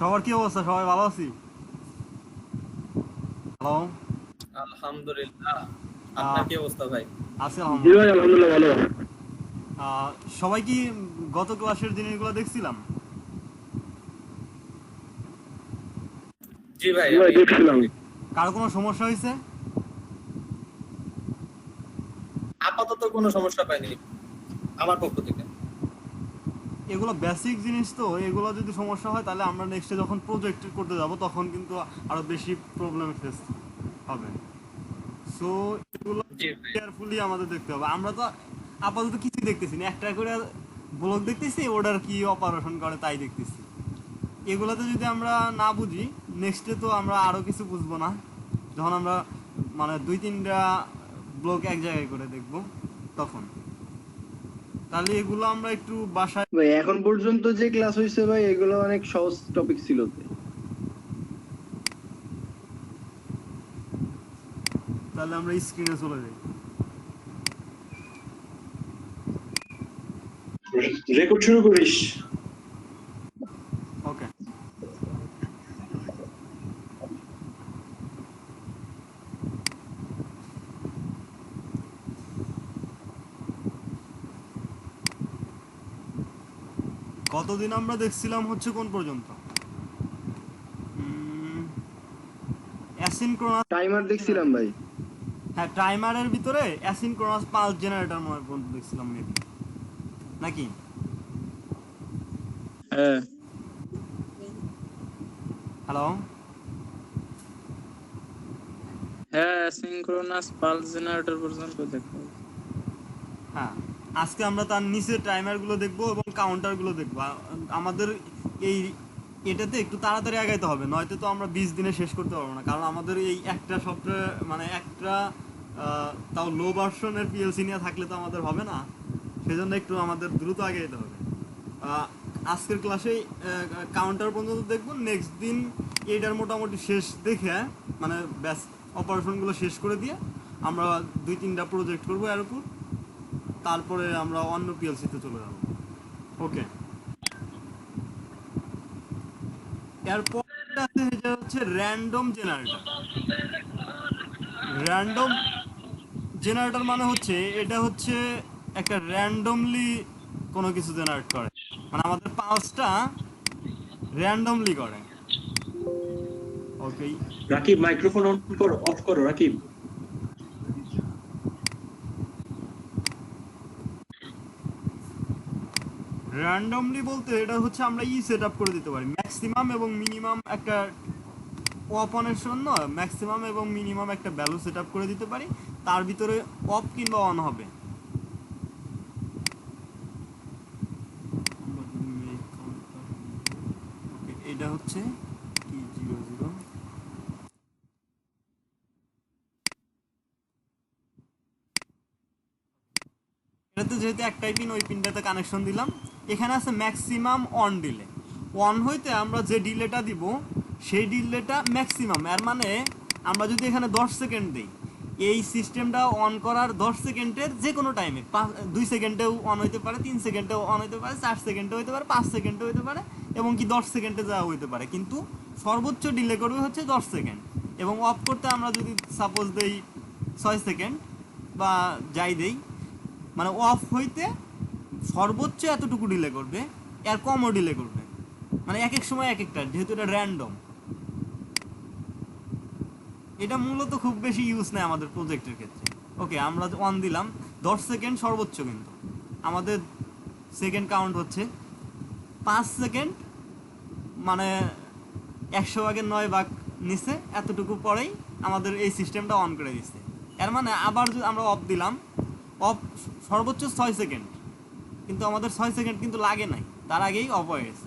সবার কি অবস্থা? সবাই ভালো আছি। হ্যালো। আলহামদুলিল্লাহ। আপনার আহ, কি অবস্থা ভাই? আছি জি ভাই, আলহামদুলিল্লাহ। আলহামদুলিল্লাহ ভালো। সবাই কি গত ক্লাসের জিনিসগুলো দেখছিলাম? জি ভাই, জি ভাই, আমি দেখছিলাম। কারো কোনো সমস্যা হয়েছে? আপাতত কোনো সমস্যা পাইনি আমার পক্ষ থেকে। এগুলো বেসিক জিনিস, তো এগুলো যদি সমস্যা হয় তাহলে আমরা নেক্সটে যখন প্রজেক্ট করতে যাব তখন কিন্তু আরো বেশি প্রবলেম ফেস হবে। সো এগুলো জি ভাই। কেয়ারফুলি আমাদের দেখতে হবে। আমরা তো আপাতত কিছুই দেখতেছি না, একটা করে ব্লক দেখতেছি, ওটার কি অপারেশন করে তাই দেখতেছি। এগুলোতে যদি আমরা না বুঝি, নেক্সটে তো আমরা আরো কিছু বুঝবো না। যখন আমরা মানে 2-3টা ব্লক এক জায়গায় করে দেখব তখন, তাহলে এগুলো আমরা একটু বাসায়, ভাই এখন পর্যন্ত যে ক্লাস হয়েছে ভাই, এগুলো অনেক সহজ টপিক ছিল তো। তাহলে আমরা স্ক্রিনে চলে যাই। রেকর্ড শুরু করিস। ওকে, কতদিন আমরা দেখছিলাম হচ্ছে কোন পর্যন্ত? অ্যাসিনক্রোনাস। টাইমার দেখছিলাম ভাই। হ্যাঁ, টাইমারের ভিতরে অ্যাসিনক্রোনাস পালস জেনারেটর মনে হয় পর্যন্ত দেখছিলাম মেবি, নাকি? হ্যাঁ, হ্যালো। হ্যাঁ, সিনক্রোনাস পালস জেনারেটর পর্যন্ত দেখো। হ্যাঁ, আজকে আমরা তার নিচে টাইমারগুলো দেখবো এবং কাউন্টারগুলো দেখবো। আমাদের এই এটাতে একটু তাড়াতাড়ি আগাইতে হবে, নয়তো তো আমরা 20 দিনে শেষ করতে পারবো না। কারণ আমাদের এই একটা সফটওয়্যার মানে একটা তাও লো ভার্সনের পিএলসি নিয়ে থাকলে তো আমাদের হবে না। সেজন্য একটু আমাদের দ্রুত আগে যেতে হবে। আহ, আজকের ক্লাসে কাউন্টার পর্যন্ত দেখবো। নেক্সট দিন এইটার মোটামুটি শেষ দেখে, মানে ব্যাস অপারেশনগুলো শেষ করে দিয়ে আমরা 2-3টা প্রজেক্ট করবো এর উপর। তারপরে আমরা অন্য পিএলসিতে চলে যাব। ওকে, এরপর আছে যেটা হচ্ছে র্যান্ডম জেনারেটর। র্যান্ডম জেনারেটর মানে হচ্ছে এটা হচ্ছে একটা র্যান্ডমলি কোনো কিছু জেনারেট করে, মানে আমাদের পালসটা র্যান্ডমলি করে। ওকে, রাকিব মাইক্রোফোন অন করো, অফ করো রাকিব। র্যান্ডমলি বলতে এটা হচ্ছে আমরা সেট আপ করে দিতে পারি ম্যাক্সিমাম এবং মিনিমাম একটা অনের জন্য। ম্যাক্সিমাম এবং মিনিমাম একটা ভ্যালু সেট আপ করে দিতে পারি, তার ভিতরে অফ কিংবা অন হবে। এটা হচ্ছে কি 00, এটাতে যেহেতু একটাই পিন, ওই পিনটাতে কানেকশন দিলাম। এখানে আছে ম্যাক্সিমাম অন ডিলে। অন হইতে আমরা যে ডিলেটা দিব সেই ডিলেটা ম্যাক্সিমাম, এর মানে আমরা যদি এখানে 10 সেকেন্ড দিই, এই সিস্টেমটা অন করার 10 সেকেন্ডের যে কোনো টাইমে 2 সেকেন্ডেও অন হইতে পারে, 3 সেকেন্ডেও অন হইতে পারে, 4 সেকেন্ডে হইতে পারে, 5 সেকেন্ডে হইতে পারে, এবং কি 10 সেকেন্ডে যাওয়া হইতে পারে। কিন্তু সর্বোচ্চ ডিলে করবে হচ্ছে 10 সেকেন্ড। এবং অফ করতে আমরা যদি সাপোজ দেই 6 সেকেন্ড বা যাই দেই, মানে অফ হইতে সর্বোচ্চ এতটুকু ডিলে করবে, এর কমও ডিলে করবে। মানে এক এক সময় এক একটা, যেহেতু এটা র্যান্ডম। এটা মূলত খুব বেশি ইউজ নেই আমাদের প্রজেক্টের ক্ষেত্রে। ওকে, আমরা অন দিলাম 10 সেকেন্ড সর্বোচ্চ, কিন্তু আমাদের সেকেন্ড কাউন্ট হচ্ছে 5 সেকেন্ড, মানে 100 ভাগের 9 ভাগ নিচে এতটুকু পরেই আমাদের এই সিস্টেমটা অন করে দিচ্ছে। এর মানে আবার যদি আমরা অফ দিলাম, অফ সর্বোচ্চ 6 সেকেন্ড, কিন্তু আমাদের 6 সেকেন্ড কিন্তু লাগে নাই, তার আগেই অফ হয়ে গেছে।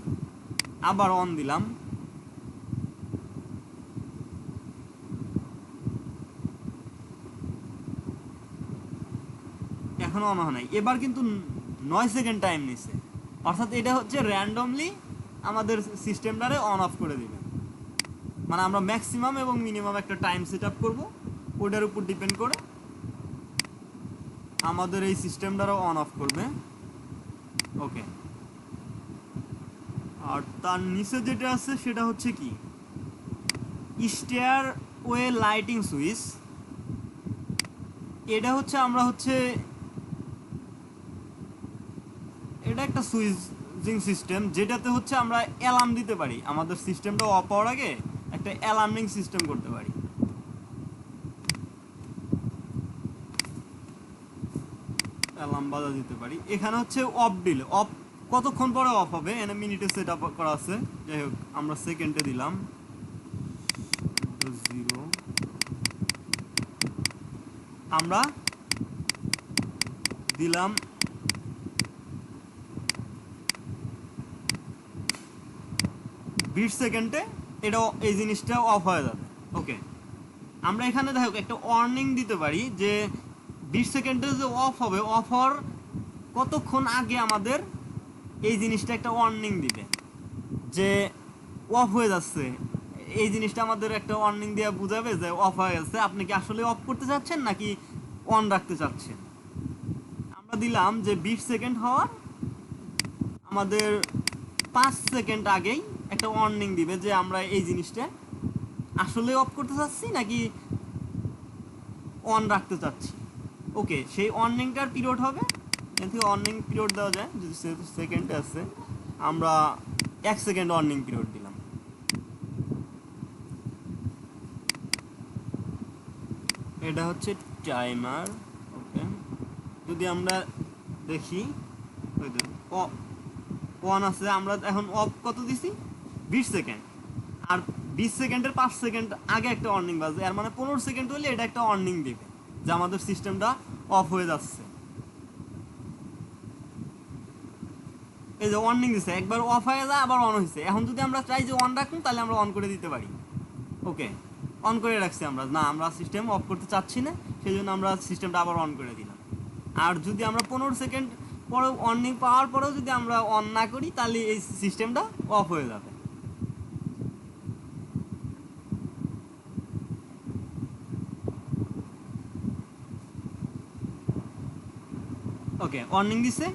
আবার অন দিলাম, এখনো অন হয় নাই, এবার কিন্তু 9 সেকেন্ড টাইম নিছে। অর্থাৎ এটা হচ্ছে র্যান্ডমলি আমাদের সিস্টেমটারে অন অফ করে দিবে। মানে আমরা ম্যাক্সিমাম এবং মিনিমাম একটা টাইম সেট আপ করবো, ওটার উপর ডিপেন্ড করে আমাদের এই সিস্টেমটারও অন অফ করবে। ওকে, আর তার নিচে যেটা আছে সেটা হচ্ছে কি স্টেয়ার ওয়ে লাইটিং সুইচ। এটা হচ্ছে আমরা হচ্ছে এটা একটা সুইচিং সিস্টেম, যেটাতে হচ্ছে আমরা অ্যালার্ম দিতে পারি। আমাদের সিস্টেমটা অফ হওয়ার আগে একটা অ্যালার্মিং সিস্টেম করতে পারি। অ্যালার্ম বাজা দিতে পারি। এখানে হচ্ছে অফ দিলে অফ কতক্ষণ পরে অফ হবে, এখানে মিনিটে সেট আপ করা আছে। যাই হোক আমরা সেকেন্ডে দিলাম 0। আমরা দিলাম 20 সেকেন্ডে এটা এই জিনিসটা অফ হয়ে যাবে। ওকে, আমরা এখানে দেখো একটা ওয়ার্নিং দিতে পারি যে 20 সেকেন্ডে যে অফ হবে, অফ হওয়ার কতক্ষণ আগে আমাদের এই জিনিসটা একটা ওয়ার্নিং দিবে যে অফ হয়ে যাচ্ছে। এই জিনিসটা আমাদের একটা ওয়ার্নিং দিয়ে বুঝাবে যে অফ হয়ে গেছে, আপনি কি আসলে অফ করতে চাচ্ছেন নাকি অন রাখতে চাচ্ছেন। আমরা দিলাম যে 20 সেকেন্ড হওয়ার আমাদের 5 সেকেন্ড আগেই একটা ওয়ার্নিং দিবে যে আমরা এই জিনিসটা আসলে অফ করতে চাচ্ছি নাকি অন রাখতে চাচ্ছি। ওকে, সেই ওয়ার্নিংটার পিরিয়ড হবে, এখান থেকে ওয়ার্নিং পিরিয়ড দেওয়া যায় যদি সেকেন্ডে আছে। আমরা 1 সেকেন্ড ওয়ার্নিং পিরিয়ড দিলাম। এটা হচ্ছে টাইমার। ওকে, যদি আমরা দেখি অন আছে, আমরা এখন অফ কত দিছি 20 সেকেন্ড, আর 20 সেকেন্ডের 5 সেকেন্ড আগে একটা ওয়ার্নিং বাজে, এর মানে 15 সেকেন্ড হলে এটা একটা ওয়ার্নিং দিবে যে আমাদের সিস্টেমটা অফ হয়ে যাচ্ছে। এই যে ওয়ার্নিং দিছে, একবার অফ হয়ে যায় আবার অন হয়েছে। এখন যদি আমরা চাই যে অন রাখুন তাহলে আমরা অন করে দিতে পারি। ওকে, অন করে রাখছি আমরা, না আমরা সিস্টেম অফ করতে চাচ্ছি না, সেই জন্য আমরা সিস্টেমটা আবার অন করে দিলাম। আর যদি আমরা 15 সেকেন্ড পরে ওয়ার্নিং পাওয়ার পরেও যদি আমরা অন না করি তাহলে এই সিস্টেমটা অফ হয়ে যাবে। ওকে, ওয়ার্নিং দিছে,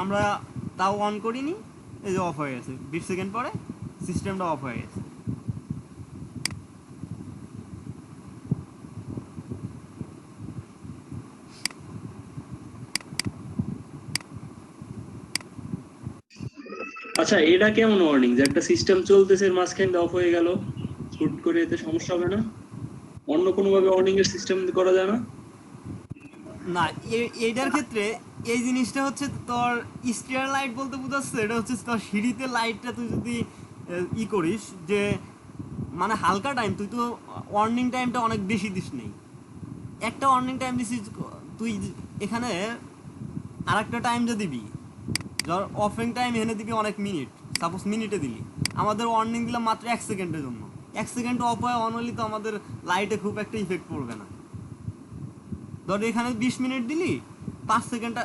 আমরা তাও অন করিনি, এই যে অফ হয়ে গেছে। 20 সেকেন্ড পরে সিস্টেমটা অফ হয়ে গেছে। আচ্ছা, এটা কেমন ওয়ার্নিং যে একটা সিস্টেম চলতেছে মাঝখানে অফ হয়ে গেল, হুট করে এতে সমস্যা হবে না? অন্য কোনো ভাবে ওয়ার্নিং এর সিস্টেম করা যায় না? না, এইটার ক্ষেত্রে এই জিনিসটা হচ্ছে তোর স্টিয়ার লাইট বলতে বুঝাচ্ছে, এটা হচ্ছে তোর সিঁড়িতে লাইটটা তুই যদি করিস যে মানে হালকা টাইম, তুই তো ওয়ার্নিং টাইমটা অনেক বেশি দিস নেই, একটা ওয়ার্নিং টাইম দিছিস তুই। এখানে আর একটা টাইম যে দিবি, ধর অফিং টাইম এখানে দিবি অনেক মিনিট, সাপোজ মিনিটে দিলি, আমাদের ওয়ার্নিং দিলাম মাত্র 1 সেকেন্ডের জন্য। 1 সেকেন্ড অফ হয় অন হলে তো আমাদের লাইটে খুব একটা ইফেক্ট পড়বে না। ধর এখানে 20 মিনিট দিলি, 5 সেকেন্ড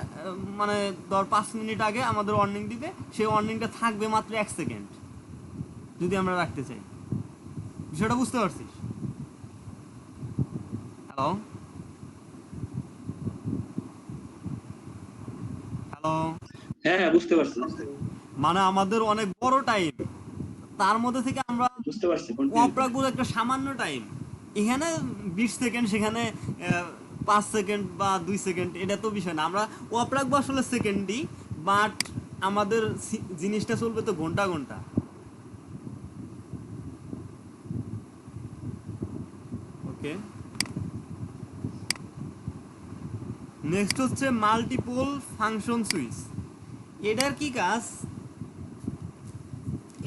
মানে ধর 5 মিনিট আগে আমাদের ওয়ার্নিং দিবে, সেই ওয়ার্নিংটা থাকবে মাত্র 1 সেকেন্ড যদি আমরা রাখতে চাই। বিষয়টা বুঝতে পারছিস? হ্যালো হ্যালো হ্যাঁ হ্যাঁ, বুঝতে পারছি মানে আমাদের অনেক বড় টাইম, তার মধ্যে থেকে আমরা বুঝতে পারছি। অফ রাখবো একটা সামান্য টাইম। এখানে 20 সেকেন্ড, সেখানে 5 সেকেন্ড বা 2 সেকেন্ড, এটা তো বিষয় না। আমরা অফ রাখবো আসলে সেকেন্ডই, বাট আমাদের জিনিসটা চলবে তো ঘন্টা ঘন্টা। ওকে, নেক্সট হচ্ছে মাল্টিপল ফাংশন সুইচ। এটার কি কাজ?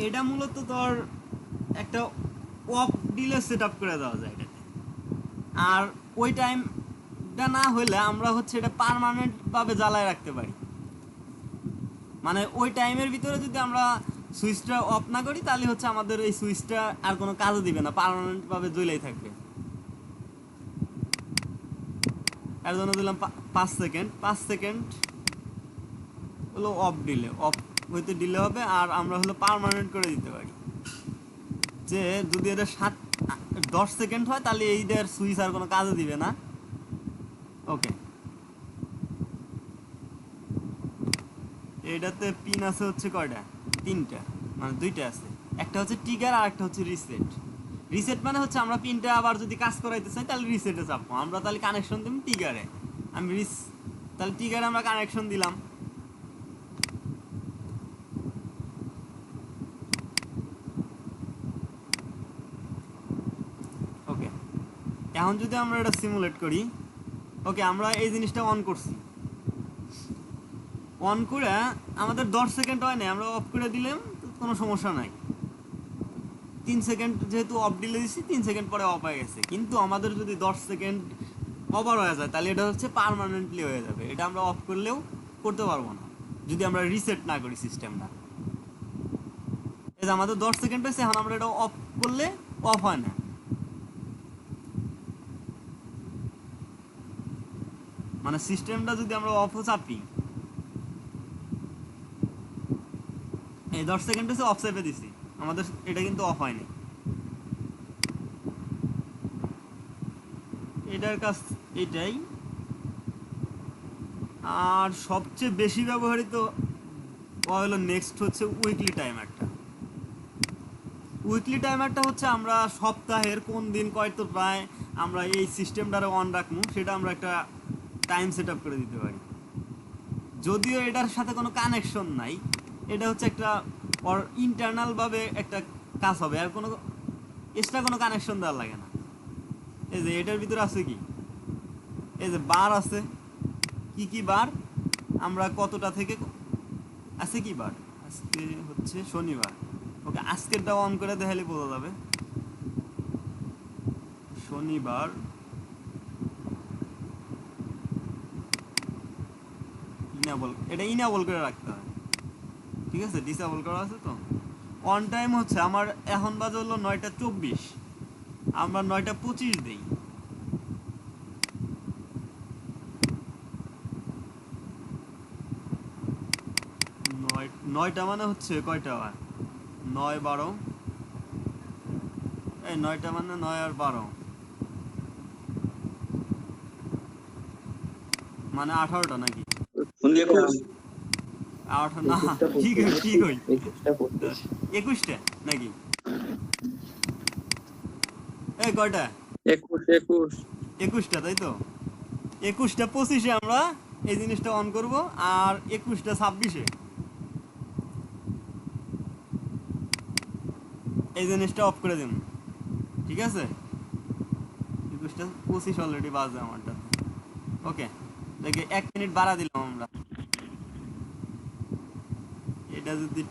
এটা মূলত তোর একটা অফ ডিলে সেট আপ করে দেওয়া যায় এটাতে। আর ওই টাইমটা না হলে আমরা হচ্ছে এটা পার্মানেন্টভাবে জ্বালায় রাখতে পারি। মানে ওই টাইমের ভিতরে যদি আমরা সুইচটা অফ না করি তাহলে হচ্ছে আমাদের এই সুইচটা আর কোনো কাজও দিবে না, পার্মানেন্টভাবে জ্বলেই থাকবে। এর জন্য দিলাম 5 সেকেন্ড। 5 সেকেন্ড হলো অফ ডিলে, অফ হইতে ডিলে হবে। আর আমরা হলো পার্মানেন্ট করে দিতে পারি যে যদি এটা 10 সেকেন্ড হয় তাহলে এইটার সুইচ আর কোনো কাজও দিবে না। ওকে, এটাতে পিন আছে হচ্ছে কয়টা, তিনটা, মানে দুইটা আছে। একটা হচ্ছে ট্রিগার আর একটা হচ্ছে রিসেট। রিসেট মানে হচ্ছে আমরা পিনটা আবার যদি কাজ করাইতে চাই তাহলে রিসেটে চাপবো, আমরা তাহলে কানেকশন দিব ট্রিগারে। আমি তাহলে ট্রিগারে আমরা কানেকশন দিলাম। ওকে, এখন যদি আমরা এটা সিমুলেট করি, ওকে আমরা এই জিনিসটা অন করছি, অন করে আমাদের 10 সেকেন্ড হয় না, আমরা অফ করে দিলাম, কোনো সমস্যা নাই। 3 সেকেন্ড যেহেতু অফ দিলে দিচ্ছি, 3 সেকেন্ড পরে অফ হয়ে গেছে। কিন্তু আমাদের যদি 10 সেকেন্ড ওভার হয়ে যায় তাহলে এটা হচ্ছে পার্মানেন্টলি হয়ে যাবে, এটা আমরা অফ করলেও করতে পারবো না যদি আমরা রিসেট না করি সিস্টেমটা। এই যে আমাদের 10 সেকেন্ড হয়েছে, এখন আমরা এটা অফ করলে অফ হয় না। মানে সিস্টেমটা যদি আমরা অফও চাপি, এই 10 সেকেন্ড হচ্ছে অফ চেপে দিছি, আমাদের এটা কিন্তু অফ হয়নি। এটার কাজ এটাই। আর সবচেয়ে বেশি ব্যবহৃত হলো নেক্সট হচ্ছে উইকলি টাইমারটা। উইকলি টাইমারটা হচ্ছে আমরা সপ্তাহের কোন দিন কয়টায় আমরা এই সিস্টেমটারে অন রাখবো সেটা আমরা একটা টাইম সেট আপ করে দিতে পারি। যদিও এটার সাথে কোনো কানেকশন নাই, এটা হচ্ছে একটা ইন্টারনালভাবে একটা কাজ হবে, আর কোনো এক্সট্রা কোনো কানেকশন দেওয়ার লাগে না। এই যে এটার ভিতরে আছে কি, এই যে বার আছে, কি কি বার, আমরা কতটা থেকে আছে কি বার, আজকে হচ্ছে শনিবার। ওকে, আজকেরটা অন করে দেখালে বোঝা যাবে। শনিবার, ইনাবল, এটা ইনাবল করে রাখতে হয়, ঠিক আছে, ডিসেবল করা আছে তো। অন টাইম হচ্ছে আমার এখন বাজে হলো 9টা 24, আমরা 9টা 25 দিই। নয়টা মানে হচ্ছে কয়টা বার, 9 12, এই 9টা মানে 9 আর 12 মানে 18টা নাকি, 18 না, ঠিক ঠিক হই, 21টা নাকি, এই কয়টা, 21টা, তাই তো। 21টা 25-এ আমরা এই জিনিসটা অন করব, আর 21টা 26-এ এই জিনিসটা অফ করে দেব, ঠিক আছে। 21টা 25 অলরেডি বাজে আমারটা। ওকে, দেখে 1 মিনিট বাড়া দিলাম আমরা। এটা যদি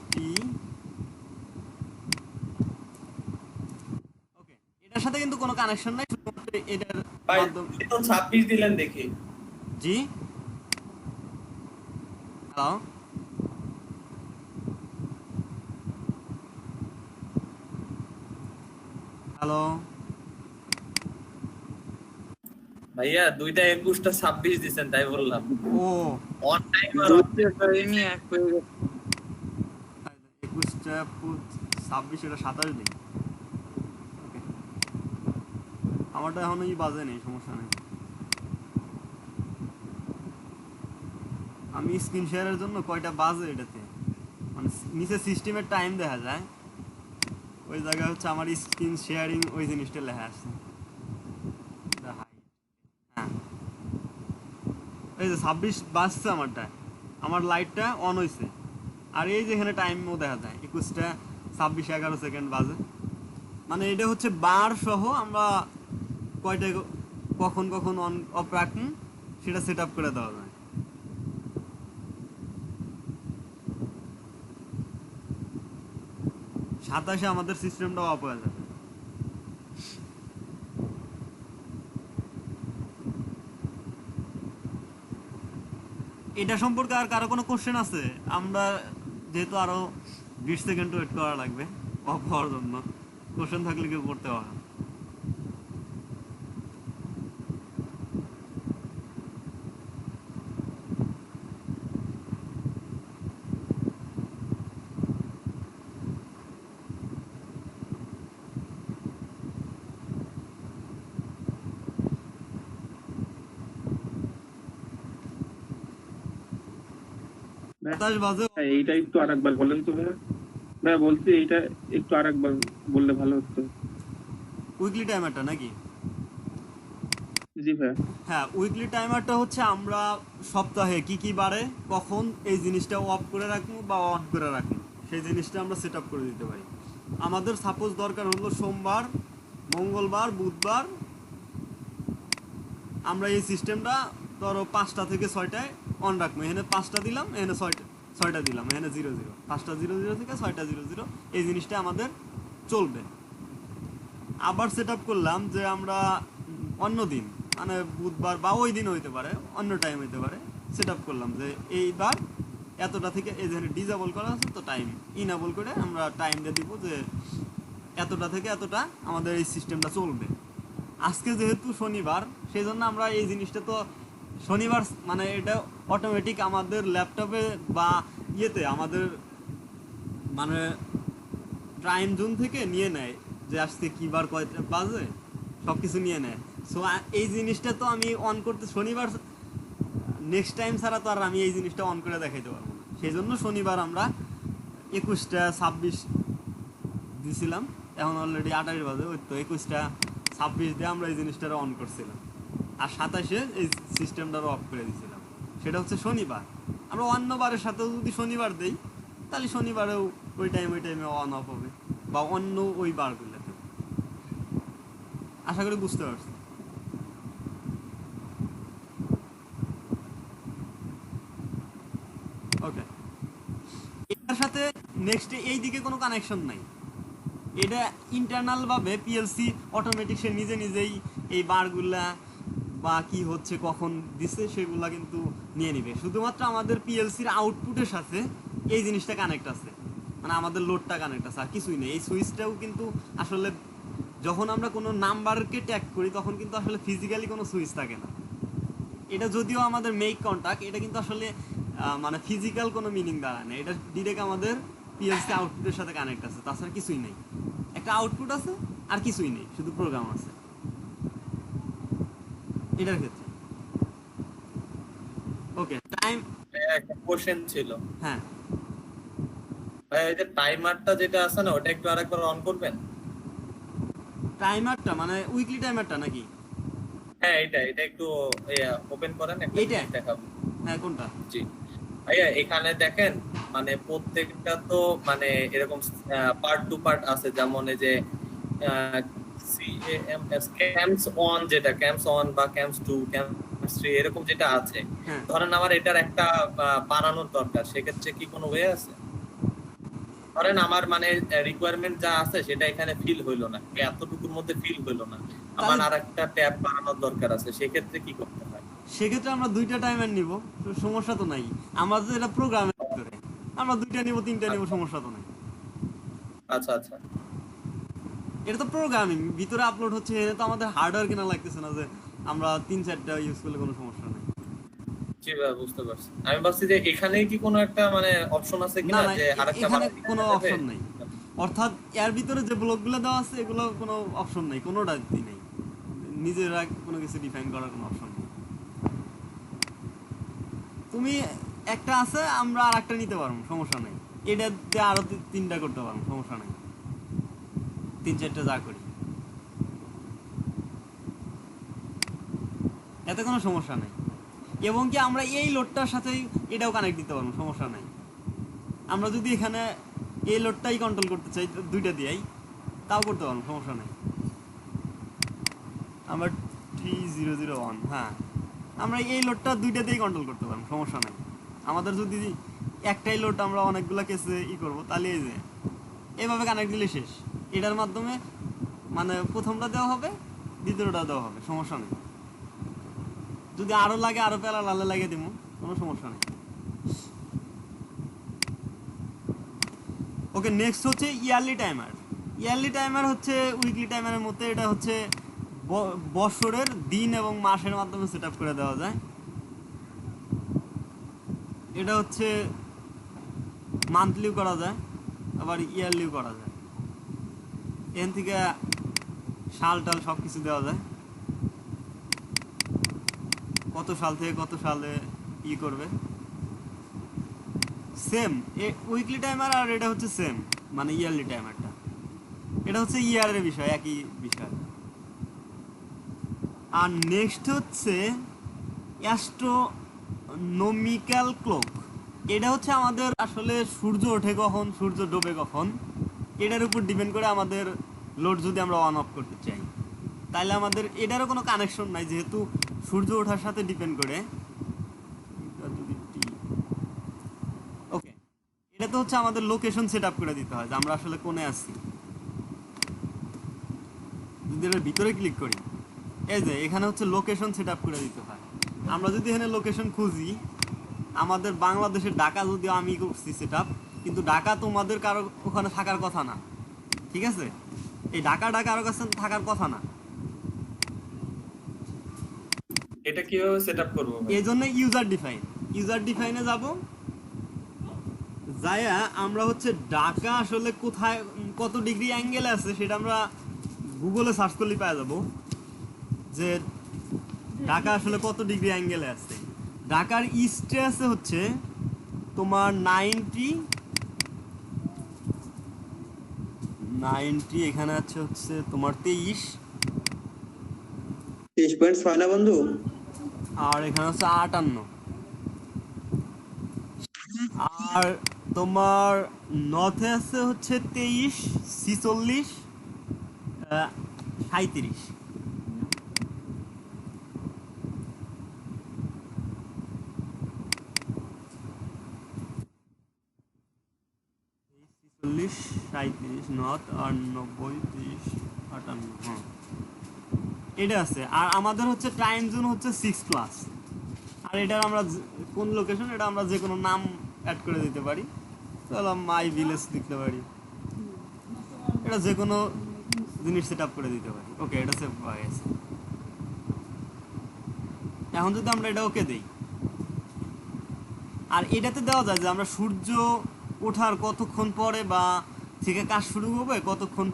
ওকে, এটার সাথে কিন্তু কোনো কানেকশন নাই, শুধুমাত্র এটার ভাই মাধ্যমে। আপনি তো 26 দিলেন দেখি। জি, হ্যালো, হ্যালো, ভাইয়া দুইটা 21টা 26 দিছেন তাই বললাম। ও অন টাইম আর দুইটা টাইমই এক হয়ে গেছে। 21টা 26, এটা 27 দিন। ওকে, আমারটা এখনো বাজে নেই, সমস্যা নেই। আমি স্ক্রিন শেয়ারের জন্য কয়টা বাজে এটাতে, মানে নিচে সিস্টেমের টাইম দেখা যায়, ওই জায়গায় হচ্ছে আমার স্ক্রিন শেয়ারিং ওই জিনিসটা লেখা আছে। হ্যাঁ, এই যে 26 বাজছে আমারটা, আমার লাইটটা অন হয়েছে, আর এই যে এখানে টাইমও দেখা যায় 21টা 26 11 সেকেন্ড বাজে। মানে এটা হচ্ছে বার সহ আমরা কয়টা কখন কখন অন অফ রাখুন সেটা সেট আপ করে দেওয়া যায়। 27-এ আমাদের সিস্টেমটাও অফ হয়ে যাবে। এটা সম্পর্কে আর কারো কোনো কোশ্চেন আছে? আমরা যেহেতু আরো 20 সেকেন্ড ওয়েট করা লাগবে অফ হওয়ার জন্য, কোশ্চেন থাকলে কেউ করতে পারে। 27 বাজে হ্যাঁ, এইটা একটু আরেকবার বলেন তো ভাইয়া। ভাইয়া বলছি এইটা একটু আরেকবার বললে ভালো হতো। উইকলি টাইমারটা নাকি? জি ভাইয়া। হ্যাঁ, উইকলি টাইমারটা হচ্ছে আমরা সপ্তাহে কি কি বারে কখন এই জিনিসটা অফ করে রাখবো বা অন করে রাখবো সেই জিনিসটা আমরা সেট আপ করে দিতে পারি। আমাদের সাপোজ দরকার হলো সোমবার, মঙ্গলবার, বুধবার, আমরা এই সিস্টেমটা ধরো 5টা থেকে 6টায় অন রাখবো। এখানে 5টা দিলাম, এখানে 6টা দিলাম, এখানে 00, 5টা 00 থেকে 6টা 00 এই জিনিসটা আমাদের চলবে। আবার সেট আপ করলাম যে আমরা অন্য দিন মানে বুধবার বা ওই দিন হইতে পারে, অন্য টাইম হইতে পারে, সেট আপ করলাম যে এইবার এতটা থেকে এই যেখানে ডিজেবল করা আছে তো টাইম ইনেবল করে আমরা টাইম দিয়ে দিব যে এতটা থেকে এতটা আমাদের এই সিস্টেমটা চলবে। আজকে যেহেতু শনিবার সেই জন্য আমরা এই জিনিসটা তো শনিবার মানে এটা অটোমেটিক আমাদের ল্যাপটপে বা ইয়েতে আমাদের মানে টাইম জোন থেকে নিয়ে নেয় যে আজকে কী বার কয়টা বাজে সব কিছু নিয়ে নেয়। সো এই জিনিসটা তো আমি অন করতে শনিবার নেক্সট টাইম ছাড়া তো আর আমি এই জিনিসটা অন করে দেখাইতে পারবো না। সেই জন্য শনিবার আমরা 21টা 26 দিছিলাম, এখন অলরেডি 28 বাজে, ওই তো 21টা 26 দিয়ে আমরা এই জিনিসটা অন করছিলাম, আর 27-এ এই সিস্টেমটারও অফ করে দিয়েছিলাম। সেটা হচ্ছে শনিবার। আমরা অন্য বারের সাথেও যদি শনিবার দেই তাহলে শনিবারেও ওই টাইমে অন অফ হবে বা অন্য ওই বারগুলোতে। আশা করি বুঝতে পারছি। ওকে, এটার সাথে নেক্সট এই দিকে কোনো কানেকশন নাই। এটা ইন্টারনাল ভাবে পিএলসি অটোমেটিক সে নিজে নিজেই এই বারগুলা বা কি হচ্ছে কখন দিছে সেগুলা কিন্তু নিয়ে নিবে। শুধুমাত্র আমাদের পিএলসির আউটপুটের সাথে এই জিনিসটা কানেক্ট আছে, মানে আমাদের লোডটা কানেক্ট আছে, আর কিছুই নেই। এই সুইচটাও কিন্তু আসলে যখন আমরা কোনো নাম্বারকে ট্যাগ করি তখন কিন্তু আসলে ফিজিক্যালি কোনো সুইচ থাকে না। এটা যদিও আমাদের মেক কন্টাক্ট, এটা কিন্তু আসলে মানে ফিজিক্যাল কোনো মিনিং দাঁড়ায় না। এটা ডিরেক্ট আমাদের পিএলসি আউটপুটের সাথে কানেক্ট আছে, তাছাড়া কিছুই নেই। একটা আউটপুট আছে আর কিছুই নেই, শুধু প্রোগ্রাম আছে এটার ক্ষেত্রে। ওকে, টাইম। একটা কোশ্চেন ছিল হ্যাঁ, ভাই, এই যে টাইমারটা যেটা আছে না ওটা একটু আরেকবার অন করবেন? টাইমারটা মানে উইকলি টাইমারটা নাকি? হ্যাঁ, এটা একটু ওপেন করেন, একটা এইটা? জিনিস দেখাবো। হ্যাঁ, কোনটা? জি ভাইয়া, এখানে দেখেন মানে প্রত্যেকটা তো মানে এরকম পার্ট টু পার্ট আছে, যেমন এই যে ক্যাম্পস অন, যেটা ক্যাম্পস অন বা ক্যাম্পস টু, ক্যাম্পস থ্রি এরকম যেটা আছে, হ্যাঁ, ধরেন আমার এটার একটা বাড়ানোর দরকার, সেক্ষেত্রে কি কোনো ওয়ে আছে? ধরেন আমার মানে রিকোয়ারমেন্ট যা আছে সেটা এখানে ফিল হইলো না, এতটুকুর মধ্যে ফিল হইলো না, আমার আর একটা ট্যাব বাড়ানোর দরকার আছে, সেক্ষেত্রে কি করতে হয়? সেক্ষেত্রে আমরা দুইটা টাইমার নিব, সমস্যা তো নাই। আমরা তো এটা প্রোগ্রামের ভিতরে আমরা দুইটা নিব, তিনটা নিব, সমস্যা তো নাই। আচ্ছা আচ্ছা, এটা তো প্রোগ্রামিং ভিতরে আপলোড হচ্ছে, এটা তো আমাদের হার্ডওয়্যার কেনা লাগতেছে না যে আমরা 3-4টা ইউজ করলে কোনো সমস্যা নেই। জি ভাই, বুঝতে পারছি। আমি ভাবছি যে এখানেই কি কোনো একটা মানে অপশন আছে না কিনা না, যে আরেকটা এখানে বাড়াতে কোনো যাবে? অপশন নেই। অর্থাৎ এর ভিতরে যে ব্লকগুলো দেওয়া আছে এগুলো কোনো অপশন নেই, কোনোটাই নেই। নিজেরা কোনো কিছু ডিফাইন করার কোনো অপশন নেই। তুমি একটা আছে, আমরা আর একটা নিতে পারবো, সমস্যা নেই। এটাতে আরো 3টা করতে পারবো, সমস্যা নেই। 3-4টা যা করি এতে কোনো সমস্যা নেই। এবং কি আমরা এই লোডটার সাথেই এটাও কানেক্ট দিতে পারবো, সমস্যা নেই। আমরা যদি এখানে এই লোডটাই কন্ট্রোল করতে চাই দুইটা দিয়েই, তাও করতে পারবো, সমস্যা নেই। আমরা 3001, হ্যাঁ, আমরা এই লোডটা দুইটা দিয়েই কন্ট্রোল করতে পারবো, সমস্যা নেই। আমাদের যদি একটাই লোড আমরা অনেকগুলো কেসে করবো তাহলে এই যে এইভাবে কানেক্ট দিলে শেষ। এটার মাধ্যমে মানে প্রথমটা দেওয়া হবে, দ্বিতীয়টা দেওয়া হবে, সমস্যা নেই। যদি আরো লাগে আরো প্যারালালে লাগিয়ে দিব, কোনো সমস্যা নেই। ওকে, নেক্সট হচ্ছে ইয়ারলি টাইমার। ইয়ারলি টাইমার হচ্ছে উইকলি টাইমারের মধ্যে, এটা হচ্ছে বছরের দিন এবং মাসের মাধ্যমে সেট আপ করে দেওয়া যায়। এটা হচ্ছে মান্থলিও করা যায়, আবার ইয়ারলিও করা যায়। এখান থেকে সাল টাল সব কিছু দেওয়া যায়, কত সাল থেকে কত সালে করবে। সেম উইকলি টাইমার আর এটা হচ্ছে সেম, মানে ইয়ারলি টাইমারটা, এটা হচ্ছে ইয়ারের বিষয়, একই বিষয়। আর নেক্সট হচ্ছে অ্যাস্ট্রোনমিক্যাল ক্লক। এটা হচ্ছে আমাদের আসলে সূর্য ওঠে কখন, সূর্য ডোবে কখন, এটার উপর ডিপেন্ড করে আমাদের লোড যদি আমরা অন অফ করতে চাই, তাহলে আমাদের এটারও কোনো কানেকশন নাই, যেহেতু সূর্য ওঠার সাথে ডিপেন্ড করে। ওকে, এটা তো হচ্ছে আমাদের লোকেশন সেট আপ করে দিতে হয় যে আমরা আসলে কোণে আছি। যদি এর ভিতরে ক্লিক করি, এই যে এখানে হচ্ছে লোকেশন সেট আপ করে দিতে হয়। আমরা যদি এখানে লোকেশন খুঁজি, আমাদের বাংলাদেশের ঢাকা যদিও আমি করছি সেট আপ, কিন্তু ঢাকা তোমাদের কারো ওখানে থাকার কথা না, ঠিক আছে? এই ঢাকাটা কারো কাছে থাকার কথা না, এটা কিভাবে সেট আপ করবো ভাই? এই জন্য ইউজার ডিফাইনে যাব, যায়া আমরা হচ্ছে ঢাকা আসলে কোথায় কত ডিগ্রি অ্যাঙ্গেলে আছে সেটা আমরা গুগলে সার্চ করলে পাওয়া যাব যে ঢাকা আসলে কত ডিগ্রি অ্যাঙ্গেলে আছে। ঢাকার ইস্টে আছে হচ্ছে তোমার 90, এখানে আছে হচ্ছে তোমার 23, 23.6 না বন্ধু? আর এখানে হচ্ছে 58, আর তোমার নর্থে আছে হচ্ছে 23, 46, 37। চল্লিশ, 37 নর্থ, আর 90, 23, 58, হ্যাঁ এটা আছে। আর আমাদের হচ্ছে টাইম জোন হচ্ছে 6+, আর এটার আমরা কোন লোকেশন, এটা আমরা যে কোনো নাম অ্যাড করে দিতে পারি, তাহলে মাই ভিলেজ লিখতে পারি, এটা যে কোনো জিনিস সেট আপ করে দিতে পারি। ওকে, এটা সেভ হয়ে গেছে। এখন যদি আমরা এটা ওকে দিই, আর এটাতে দেওয়া যায় যে আমরা সূর্য ওঠার কতক্ষণ পরে বা থেকে কাজ শুরু হবে কতক্ষণ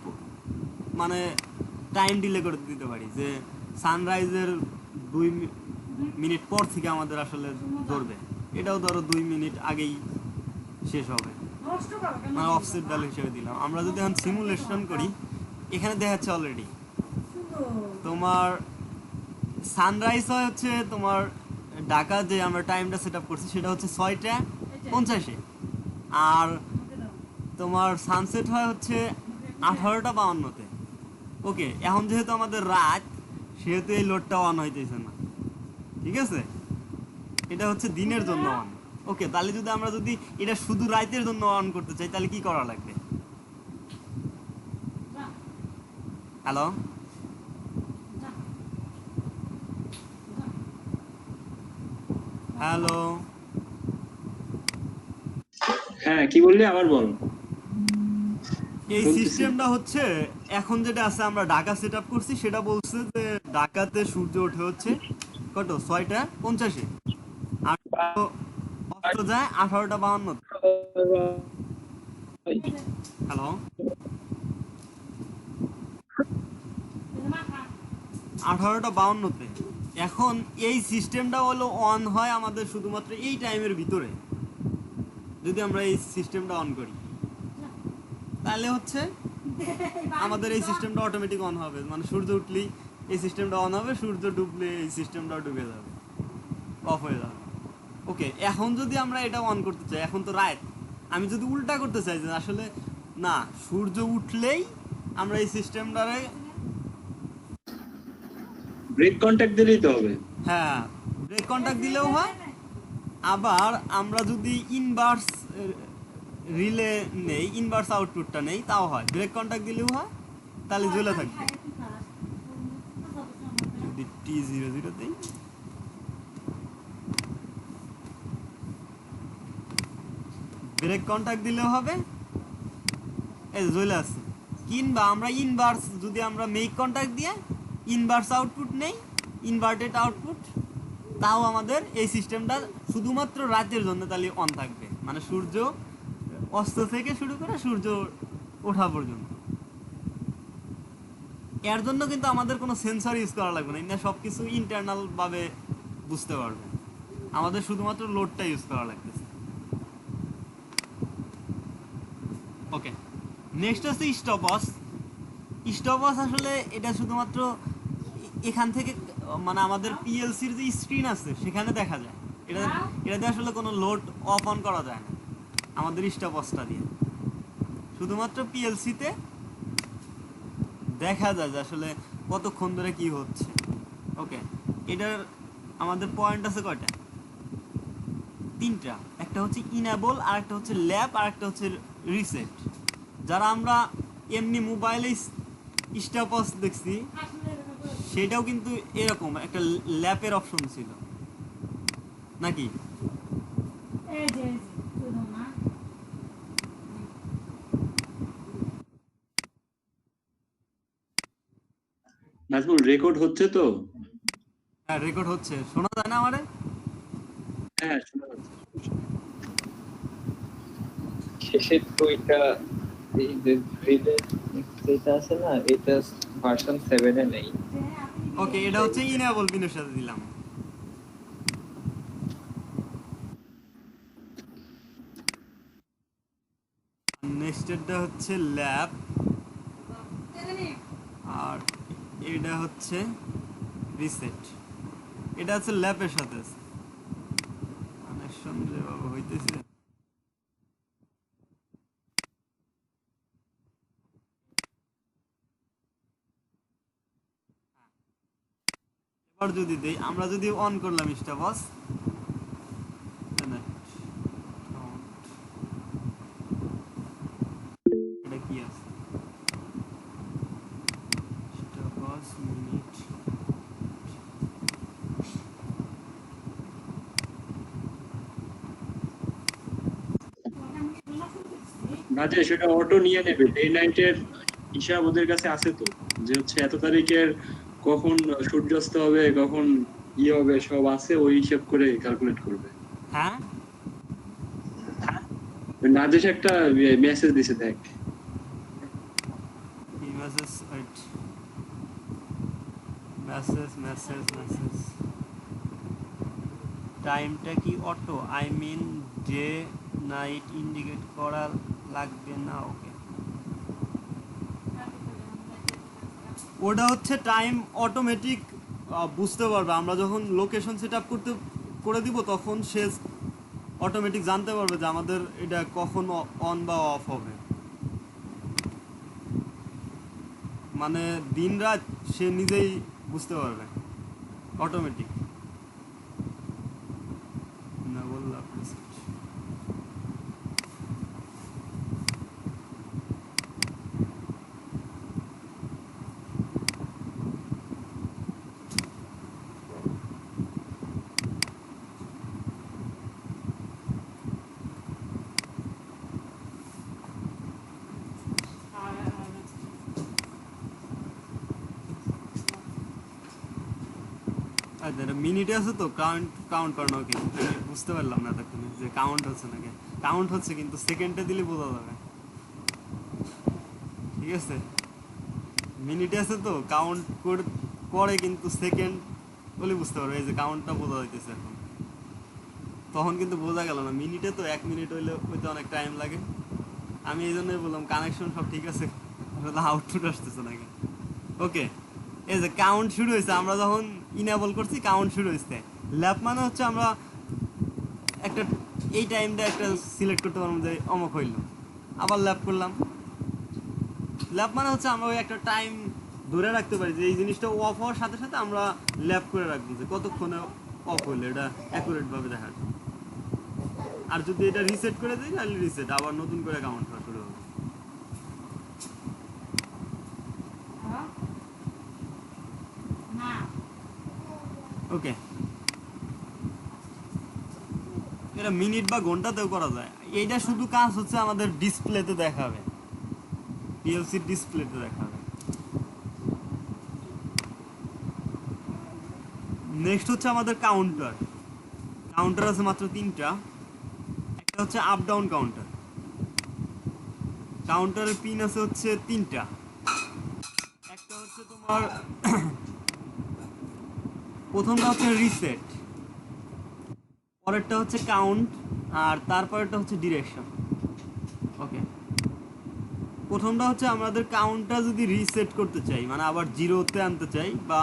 মানে টাইম ডিলে করে দিতে পারি, যে সানরাইজের 2 মিনিট পর থেকে আমাদের আসলে ধরবে, এটাও ধরো 2 মিনিট আগেই শেষ হবে, মানে অফসেট ভ্যালু হিসেবে দিলাম। আমরা যদি এখন সিমুলেশন করি, এখানে দেখাচ্ছে অলরেডি তোমার সানরাইজ হয় হচ্ছে তোমার ঢাকা, যে আমরা টাইমটা সেট আপ করছি সেটা হচ্ছে 6:50, আর তোমার সানসেট হয় হচ্ছে 18:52। ওকে, এখন যেহেতু আমাদের রাত, সেহেতু এই লোডটা অন হইতেছে না, ঠিক আছে? এটা হচ্ছে দিনের জন্য অন। ওকে, তাহলে যদি আমরা যদি এটা শুধু রাতের জন্য অন করতে চাই, তাহলে কি করা লাগবে? হ্যালো, হ্যালো, হ্যাঁ কি বললি আবার বল। এই বলতেছি। সিস্টেমটা হচ্ছে এখন যেটা আছে আমরা ঢাকা সেট আপ করছি, সেটা বলছে যে ঢাকাতে সূর্য ওঠে হচ্ছে কত 6:50, আর অস্ত যায় 18:52। হ্যালো, 18:52। এখন এই সিস্টেমটা হলো অন হয় আমাদের শুধুমাত্র এই টাইমের ভিতরে। যদি আমরা এই সিস্টেমটা অন করি, তাহলে হচ্ছে আমাদের এই সিস্টেমটা অটোমেটিক অন হবে, মানে সূর্য উঠলেই এই সিস্টেমটা অন হবে, সূর্য ডুবলে এই সিস্টেমটাও ডুবে যাবে, অফ হয়ে যাবে। ওকে, এখন যদি আমরা এটা অন করতে চাই, এখন তো রাত, আমি যদি উল্টা করতে চাই যে আসলে না, সূর্য উঠলেই আমরা এই সিস্টেমটারে, ব্রেক কন্টাক্ট দিলেই তো হবে। হ্যাঁ ব্রেক কন্টাক্ট দিলেও হয়, আবার আমরা যদি ইনভার্স রিলে নেই, ইনভার্স আউটপুটটা নেই, তাও হয়, ব্রেক কন্টাক্ট দিলেও হয়, তাহলে জ্বলে থাকবে। যদি T00 দেই, ব্রেক কন্টাক্ট দিলেও হবে, এই জ্বলে আছে। কিংবা আমরা ইনভার্স, যদি আমরা মেক কন্টাক্ট দিয়ে ইনভার্স আউটপুট নেই, ইনভার্টেড আউটপুট, তাও আমাদের এই সিস্টেমটা শুধুমাত্র রাতের জন্য তাহলে অন থাকবে, মানে সূর্য অস্ত থেকে শুরু করে সূর্য ওঠা পর্যন্ত। এর জন্য কিন্তু আমাদের কোনো সেন্সর ইউজ করা লাগবে না, এটা সব কিছু ইন্টারনাল ভাবে বুঝতে পারবে, আমাদের শুধুমাত্র লোডটা ইউজ করা লাগতেছে। ওকে, নেক্সট হচ্ছে স্টপওয়াচ। স্টপওয়াচ আসলে এটা শুধুমাত্র এখান থেকে মানে আমাদের পিএলসির যে স্ক্রিন আছে সেখানে দেখা যায়। এটাতে আসলে কোনো লোড অফ অন করা যায় না আমাদের স্টপওয়াচটা দিয়ে। শুধুমাত্র পিএলসিতে দেখা যায় যে আসলে কতক্ষণ ধরে কি হচ্ছে। ওকে, এটার আমাদের পয়েন্ট আছে কয়টা? 3টা। একটা হচ্ছে ইনেবল, আর একটা হচ্ছে ল্যাব, আর একটা হচ্ছে রিসেট। যারা আমরা এমনি মোবাইলে স্টপওয়াচ দেখছি সেটাও কিন্তু এরকম একটা ল্যাপের অপশন ছিল নাকি? নাজমুল রেকর্ড হচ্ছে তো? হ্যাঁ, রেকর্ড হচ্ছে। শোনা যায় না আমারে? হ্যাঁ শোনা যাচ্ছে। শেষের বইটা এই যে রিলে যেটা আছে না, এটা ভার্সন 7 এ নেই। ওকে, এটা হচ্ছে ইনেবল পিনের সাথে দিলাম। নেক্সটটা হচ্ছে ল্যাব, আর এটা হচ্ছে রিসেট। এটা হচ্ছে ল্যাবের সাথে কানেকশন যেভাবে হইতেছে। এবার যদি দেই, আমরা যদি অন করলাম স্টপওয়াচ, এটা কি আছে? Stopwatch minute. না যে সেটা অটো নিয়ে নেবে, ডে নাইটের হিসাব ওদের কাছে আছে তো, যে হচ্ছে এত তারিখের কখন সূর্যাস্ত হবে, কখন হবে, সব আছে, ওই হিসাব করে ক্যালকুলেট করবে। হ্যাঁ, নাজেশ একটা মেসেজ দিছে দেখ। কি মেসেজ? Wait, message. টাইমটা কি auto? I mean day night indicate করা লাগবে না? ওকে, ওটা হচ্ছে টাইম অটোমেটিক বুঝতে পারবে। আমরা যখন লোকেশন সেট আপ করে দিব তখন সে অটোমেটিক জানতে পারবে যে আমাদের এটা কখন অন বা অফ হবে। মানে দিন রাত সে নিজেই বুঝতে পারবে অটোমেটিক। না বললাম মিনিটে আছে তো কাউন্ট করানো। ওকে, আমি বুঝতে পারলাম না এতক্ষণে যে কাউন্ট হচ্ছে নাকি। কাউন্ট হচ্ছে কিন্তু সেকেন্ডে দিলে বোঝা যাবে। ঠিক আছে, মিনিটে আছে তো কাউন্ট করে কিন্তু সেকেন্ড বলে বুঝতে পারবে। এই যে কাউন্টটা বোঝা যাইতেছে এখন, তখন কিন্তু বোঝা গেল না। মিনিটে তো 1 মিনিট হইতে অনেক টাইম লাগে। আমি এই জন্যই বললাম কানেকশন সব ঠিক আছে, আউটপুট আসতেছে নাকি। ওকে, এই যে কাউন্ট শুরু হয়েছে, আমরা যখন ইনেবল করছি কাউন্ট শুরু হয়েছে। ল্যাব মানে হচ্ছে আমরা একটা এই টাইমটা একটা সিলেক্ট করতে পারবো যে অমুক হইল, আবার ল্যাব করলাম। ল্যাব মানে হচ্ছে আমরা ওই একটা টাইম ধরে রাখতে পারি যে এই জিনিসটা অফ হওয়ার সাথে সাথে আমরা ল্যাব করে রাখবো যে কতক্ষণে অফ হইলো, এটা অ্যাকুরেট ভাবে দেখার। আর যদি এটা রিসেট করে দিই তাহলে রিসেট আবার নতুন করে কাউন্ট করা শুরু হবে। ওকে, এটা মিনিট বা ঘন্টাতেও করা যায়। এইটা শুধু কাজ হচ্ছে আমাদের ডিসপ্লেতে দেখাবে, পিএলসি ডিসপ্লেতে দেখাবে। নেক্সট হচ্ছে আমাদের কাউন্টার। কাউন্টার আছে মাত্র 3টা। একটা হচ্ছে আপ ডাউন কাউন্টার। কাউন্টারের পিন আছে হচ্ছে 3টা। একটা হচ্ছে তোমার প্রথমটা হচ্ছে রিসেট, পরেরটা হচ্ছে কাউন্ট, আর তারপরেরটা হচ্ছে ডিরেকশন। ওকে, প্রথমটা হচ্ছে আমাদের কাউন্টটা যদি রিসেট করতে চাই, মানে আবার জিরোতে আনতে চাই, বা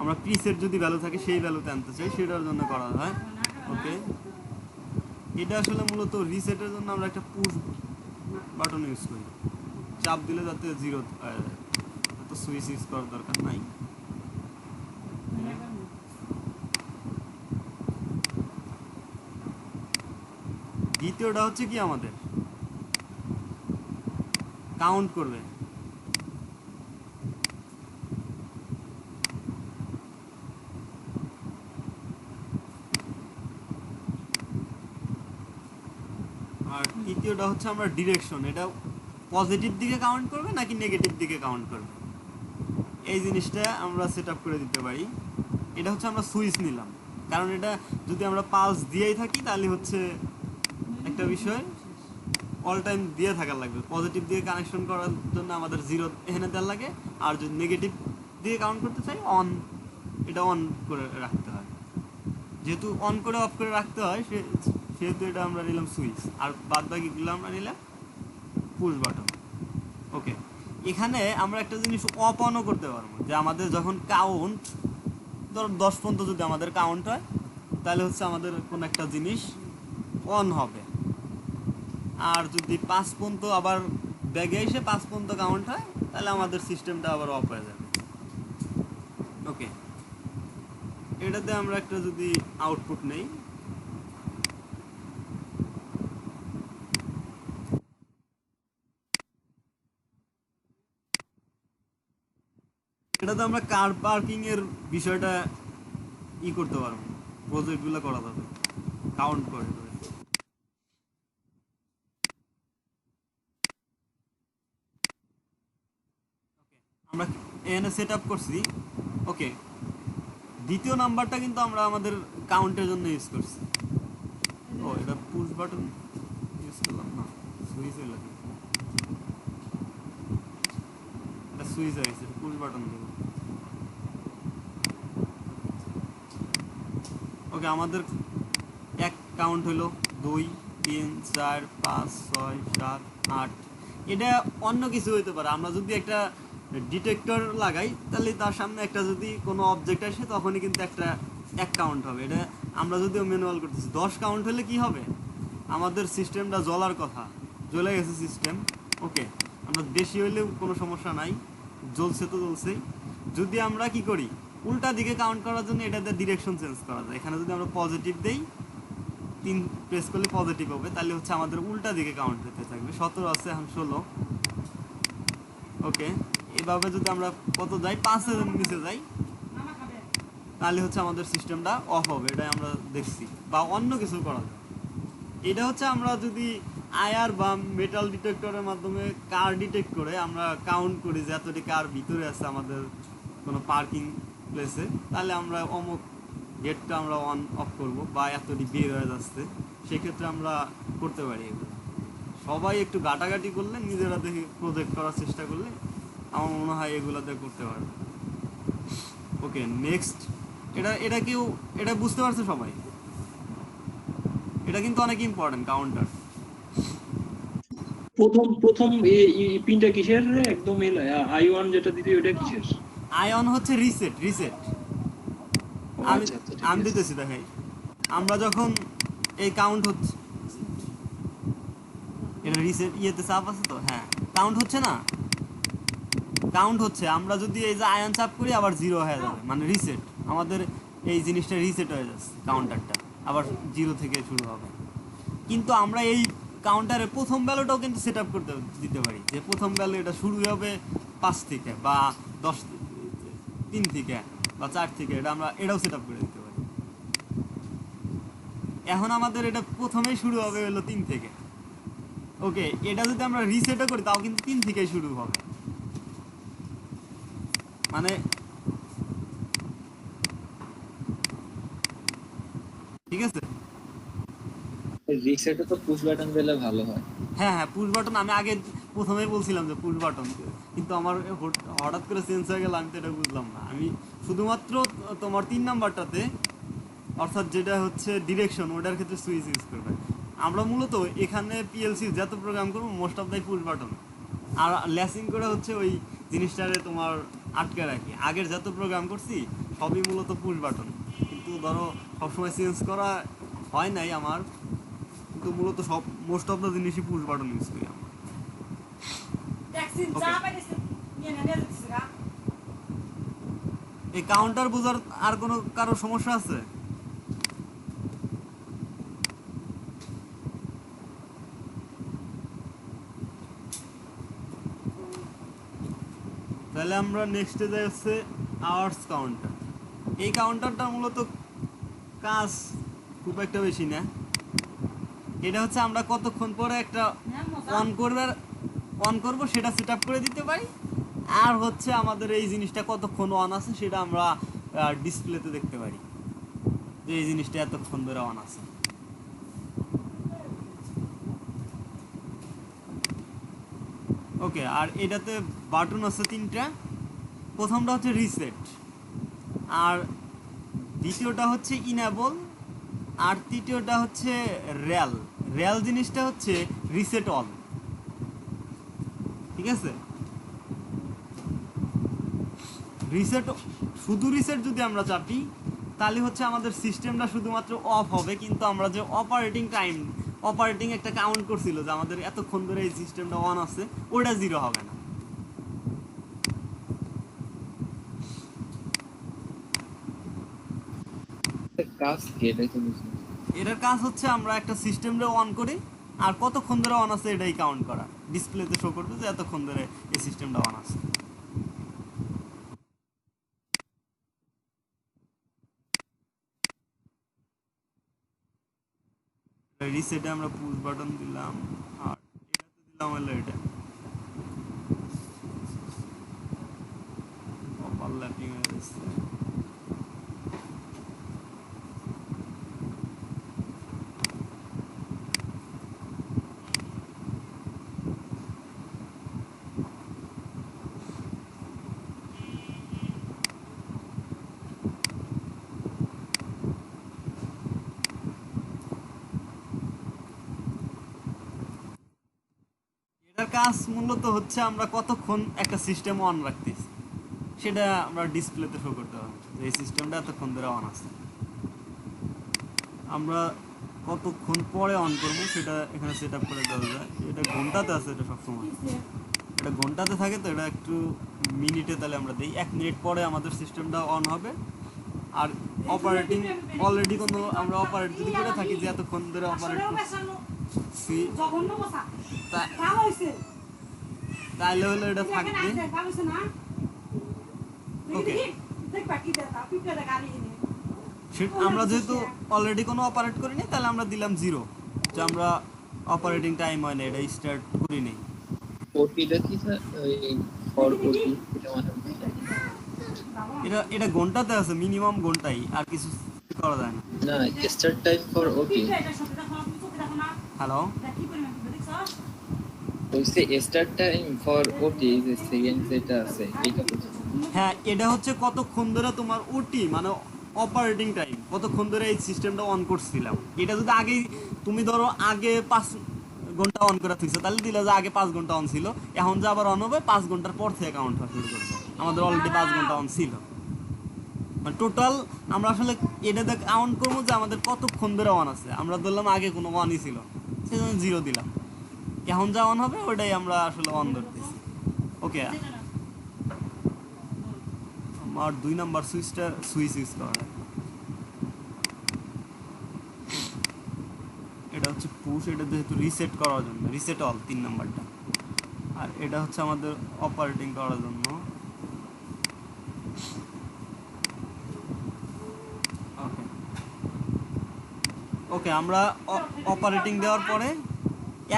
আমরা প্রিসেট যদি ভ্যালু থাকে সেই ভ্যালুতে আনতে চাই, সেটার জন্য করা হয়। ওকে, এটা আসলে মূলত রিসেটের জন্য আমরা একটা পুশ বাটন ইউজ করি, চাপ দিলে যাতে জিরো হয়ে যায়, তো সুইচ ইউজ করার দরকার নাই। দ্বিতীয়টা হচ্ছে কি আমাদের কাউন্ট করবে। আর তৃতীয়টা হচ্ছে আমরা ডিরেকশন, এটা পজিটিভ দিকে কাউন্ট করবে নাকি নেগেটিভ দিকে কাউন্ট করবে, এই জিনিসটা আমরা সেট আপ করে দিতে পারি। এটা হচ্ছে আমরা সুইচ নিলাম, কারণ এটা যদি আমরা পালস দিয়েই থাকি তাহলে হচ্ছে একটা বিষয় অল টাইম দিয়ে থাকার লাগবে। পজিটিভ দিয়ে কানেকশন করার জন্য আমাদের জিরো এখানে দেওয়ার লাগে, আর যদি নেগেটিভ দিয়ে কাউন্ট করতে চাই অন, এটা অন করে রাখতে হয়। যেহেতু অন করে অফ করে রাখতে হয় সেহেতু এটা আমরা নিলাম সুইচ, আর বাদ বাকিগুলো আমরা নিলাম পুশ বাটন। ওকে, এখানে আমরা একটা জিনিস অফ অনও করতে পারবো, যে আমাদের যখন কাউন্ট ধরো 10 পর্যন্ত যদি আমাদের কাউন্ট হয় তাহলে হচ্ছে আমাদের কোনো একটা জিনিস অন হবে, আর যদি 5 পর্যন্ত আবার ব্যাগে এসে 5 পর্যন্ত কাউন্ট হয় তাহলে আমাদের সিস্টেমটা আবার অফ হয়ে যাবে। ওকে, এটাতে আমরা একটা যদি আউটপুট নেই, এটাতে আমরা কার পার্কিং এর বিষয়টা করতে পারবো, প্রজেক্টগুলো করা যাবে কাউন্ট করে করে। আমরা এখানে সেট আপ করছি। ওকে, দ্বিতীয় নাম্বারটা কিন্তু আমরা আমাদের কাউন্টের জন্য ইউজ করছি। ও, এটা পুশ বাটন ইউজ করলাম না, সুইচ হয়ে লাগে, এটা সুইচ হয়েছে, পুশ বাটন দেব। ওকে, আমাদের এক কাউন্ট হলো 2 3 4 5 6 7 8। এটা অন্য কিছু হইতে পারে, আমরা যদি একটা ডিটেক্টর লাগাই তাহলে তার সামনে একটা যদি কোনো অবজেক্ট আসে তখনই কিন্তু এক কাউন্ট হবে। এটা আমরা যদিও ম্যানুয়াল করতেছি, 10 কাউন্ট হলে কি হবে, আমাদের সিস্টেমটা জ্বলার কথা, জ্বলে গেছে সিস্টেম। ওকে, আমরা বেশি হইলেও কোনো সমস্যা নাই, জ্বলছে তো জ্বলছেই। যদি আমরা কি করি, উল্টা দিকে কাউন্ট করার জন্য এটাতে ডিরেকশন চেঞ্জ করা যায়। এখানে যদি আমরা পজিটিভ দেই, 3 প্রেস করলে পজিটিভ হবে, তাহলে হচ্ছে আমাদের উল্টা দিকে কাউন্ট হতে থাকবে। 17 আছে, এখন 16। ওকে, এভাবে যদি আমরা কত যাই, 5-এর নিচে যাই, তাহলে হচ্ছে আমাদের সিস্টেমটা অফ হবে, এটাই আমরা দেখছি। বা অন্য কিছু করা যায়, এটা হচ্ছে আমরা যদি আয়ার বা মেটাল ডিটেক্টরের মাধ্যমে কার ডিটেক্ট করে আমরা কাউন্ট করি যে এতটি কার ভিতরে আছে আমাদের কোনো পার্কিং প্লেসে, তাহলে আমরা অমুক গেটটা আমরা অন অফ করব, বা এতটি বের হয়ে যাচ্ছে, সেক্ষেত্রে আমরা করতে পারি এগুলো। সবাই একটু ঘাটাঘাটি করলে, নিজেরা দেখে প্রজেক্ট করার চেষ্টা করলে আমার মনে হয় এগুলোতে করতে পারবে। ওকে, নেক্সট, এটা বুঝতে পারছে সবাই? এটা কিন্তু অনেক ইম্পর্টেন্ট কাউন্টার। প্রথম প্রথম পিনটা কিসের রে? একদম i1 যেটা দিদি ওটা কিসের? আয়ন হচ্ছে রিসেট। ও, আমি আচ্ছা আচ্ছা, ঠিক আমি আছে। দিতেছি, দেখাই। আমরা যখন এই কাউন্ট হচ্ছে, এটা রিসেট ইয়েতে চাপ আছে তো, হ্যাঁ কাউন্ট হচ্ছে না, কাউন্ট হচ্ছে। আমরা যদি এই যে আয়ন চাপ করি আবার জিরো হয়ে যাবে, মানে রিসেট, আমাদের এই জিনিসটা রিসেট হয়ে যাচ্ছে, কাউন্টারটা আবার জিরো থেকে শুরু হবে। কিন্তু আমরা এই কাউন্টারের প্রথম ভ্যালুটাও কিন্তু সেট আপ করতে দিতে পারি, যে প্রথম ভ্যালু এটা শুরু হবে 5 থেকে বা 10 3 থেকে বা 4 থেকে, এটা আমরা এটাও সেট আপ করে দিতে পারি। এখন আমাদের এটা প্রথমেই শুরু হবে হলো 3 থেকে। ওকে, এটা যদি আমরা রিসেটও করি তাও কিন্তু 3 থেকেই শুরু হবে, মানে ঠিক আছে। রিসেটে তো পুশ বাটন দিলে ভালো হয়। হ্যাঁ, পুশ বাটন আমি আগে প্রথমেই বলছিলাম যে পুশ বাটন, কিন্তু আমার হঠাৎ করে চেঞ্জ হয়ে গেল, আমি তো এটা বুঝলাম না। আমি শুধুমাত্র তোমার 3 নাম্বারটাতে, অর্থাৎ যেটা হচ্ছে ডিরেকশন, ওটার ক্ষেত্রে সুইচ ইউজ করবে। আমরা মূলত এখানে পিএলসি যত প্রোগ্রাম করবো most of the push button. আর লেসিং করে হচ্ছে ওই জিনিসটারে তোমার আটকে রাখি। আগের যত প্রোগ্রাম করছি সবই মূলত পুশ বাটন, কিন্তু ধরো সবসময় চেঞ্জ করা হয় নাই আমার, কিন্তু মূলত সব মোস্ট অফ দ্য জিনিসই পুশ বাটন ইউজ করি আমরা। এই কাউন্টার বোঝার আর কোনো কারো সমস্যা আছে? তাহলে আমরা নেক্সটে যাই হচ্ছে আওয়ার্স কাউন্টার। এই কাউন্টারটা মূলত কাজ খুব একটা বেশি না। এটা হচ্ছে আমরা কতক্ষণ পরে একটা অন করব সেটা সেট আপ করে দিতে পারি, আর হচ্ছে আমাদের এই জিনিসটা কতক্ষণ অন আছে সেটা আমরা ডিসপ্লেতে দেখতে পারি যে এই জিনিসটা এতক্ষণ ধরে অন আছে। ওকে, আর এটাতে বাটন আছে 3টা। প্রথমটা হচ্ছে রিসেট, আর দ্বিতীয়টা হচ্ছে ইনেবল, আর তৃতীয়টা হচ্ছে রেল। রেল জিনিসটা হচ্ছে রিসেট অল, ঠিক আছে? রিসেট, শুধু রিসেট যদি আমরা চাপি তাহলে হচ্ছে আমাদের সিস্টেমটা শুধুমাত্র অফ হবে, কিন্তু আমরা যে অপারেটিং একটা কাউন্ট করছিল যে আমাদের এতক্ষণ ধরে এই সিস্টেমটা অন আছে, ওটা 0 হবে না। কাজ কি এটাই তো বুঝি। এটার কাজ হচ্ছে আমরা একটা সিস্টেমটা অন করি আর কতক্ষণ ধরে অন আছে এটাই কাউন্ট করা, ডিসপ্লেতে শো করবে যে এতক্ষণ ধরে এই সিস্টেমটা অন আছে। রিসেটে আমরা পুশ বাটন দিলাম, আর এটাতে দিলাম হলো এটা ওভারল্যাপিং হয়ে গেছে। এটার কাজ মূলত হচ্ছে আমরা কতক্ষণ একটা সিস্টেম অন রাখতেছি সেটা আমরা ডিসপ্লেতে শো করতে হবে, এই সিস্টেমটা এতক্ষণ ধরে অন আছে। আমরা কতক্ষণ পরে অন করবো সেটা এখানে সেট আপ করে দেওয়া যায়। এটা ঘন্টাতে আছে, এটা সবসময় এটা ঘন্টাতে থাকে, তো এটা একটু মিনিটে তাহলে আমরা দিই 1 মিনিট পরে আমাদের সিস্টেমটা অন হবে। আর অপারেটিং অলরেডি কোনো আমরা অপারেট যদি করে থাকি যে এতক্ষণ ধরে অপারেট করছি তাহলে হলো এটা থাকবে। ওকে, আমরা যেহেতু অলরেডি কোনো অপারেট করিনি তাহলে আমরা দিলাম 0, যে আমরা অপারেটিং টাইম হয় না, এটা স্টার্ট করিনি। ওটিটা কি স্যার ওই ফর ওটি এটা মানে এটা ঘন্টাতে আছে, মিনিমাম ঘন্টাই, আর কিছু করা যায় না। না স্টার্ট টাইম ফর ওটি হ্যালো, বলছে স্টার্ট টাইম ফর ওটি যে সেকেন্ড যেটা আছে এটা বুঝছি। হ্যাঁ, এটা হচ্ছে কতক্ষণ ধরে তোমার ওটি মানে অপারেটিং টাইম, কতক্ষণ ধরে এই সিস্টেমটা অন করছিলাম। এটা যদি আগে তুমি ধরো আগে 5 ঘন্টা অন করে থাকছো তাহলে দিলে যে আগে 5 ঘন্টা অন ছিল, এখন যে আবার অন হবে 5 ঘন্টার পর থেকে কাউন্ট হওয়া শুরু করবে। আমাদের অলরেডি 5 ঘন্টা অন ছিল, মানে টোটাল আমরা আসলে এটাতে কাউন্ট করবো যে আমাদের কতক্ষণ ধরে অন আছে। আমরা ধরলাম আগে কোনো অনই ছিল, সেজন্য 0 দিলাম। এখন যা অন হবে ওটাই আমরা আসলে অন ধরতেছি। ওকে, আমার 2 নাম্বার সুইচ ইউজ করা হয়। এটা হচ্ছে পুশ, এটা যেহেতু রিসেট করার জন্য, রিসেট অল 3 নাম্বারটা। আর এটা হচ্ছে আমাদের অপারেটিং করার জন্য। ওকে ওকে, আমরা অপারেটিং দেওয়ার পরে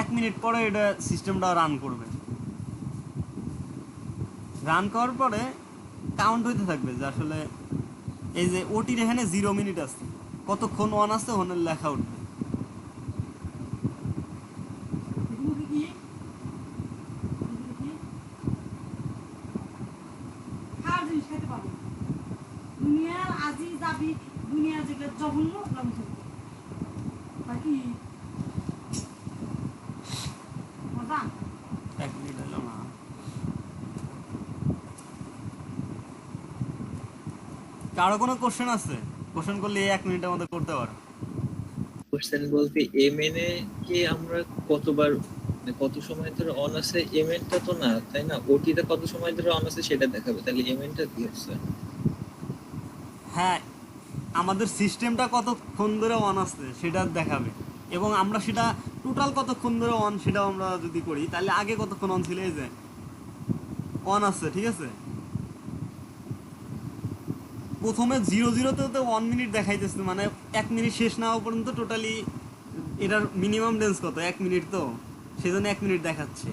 1 মিনিট পরে এটা সিস্টেমটা রান করবে। রান করার পরে কাউন্ট হইতে থাকবে যে আসলে এই যে ওটির এখানে 0 মিনিট আছে, কতক্ষণ অন আছে ওখানে লেখা উঠবে। এক মিনিট হলো না। কারো কোনো কোশ্চেন আছে? কোশ্চেন করলে এই 1 মিনিটের মধ্যে করতে পারো। কোশ্চেন বলতে এমএনএ কি আমরা কতবার মানে কত সময় ধরে অন আছে, এমএনটা তো না তাই না, ওটিতে কত সময় ধরে অন আছে সেটা দেখাবে, তাহলে এমএনটা কি হচ্ছে? হ্যাঁ, আমাদের সিস্টেমটা কতক্ষণ ধরে অন আছে সেটা দেখাবে, এবং আমরা সেটা টোটাল কতক্ষণ ধরে অন সেটাও আমরা যদি করি তাহলে আগে কতক্ষণ অন ছিল, এই যে অন আছে, ঠিক আছে। প্রথমে 0-0-তে তো 1 মিনিট দেখাইতেছে, মানে 1 মিনিট শেষ না হওয়া পর্যন্ত টোটালি এটার মিনিমাম লেন্স কত 1 মিনিট, তো সেজন্য 1 মিনিট দেখাচ্ছে,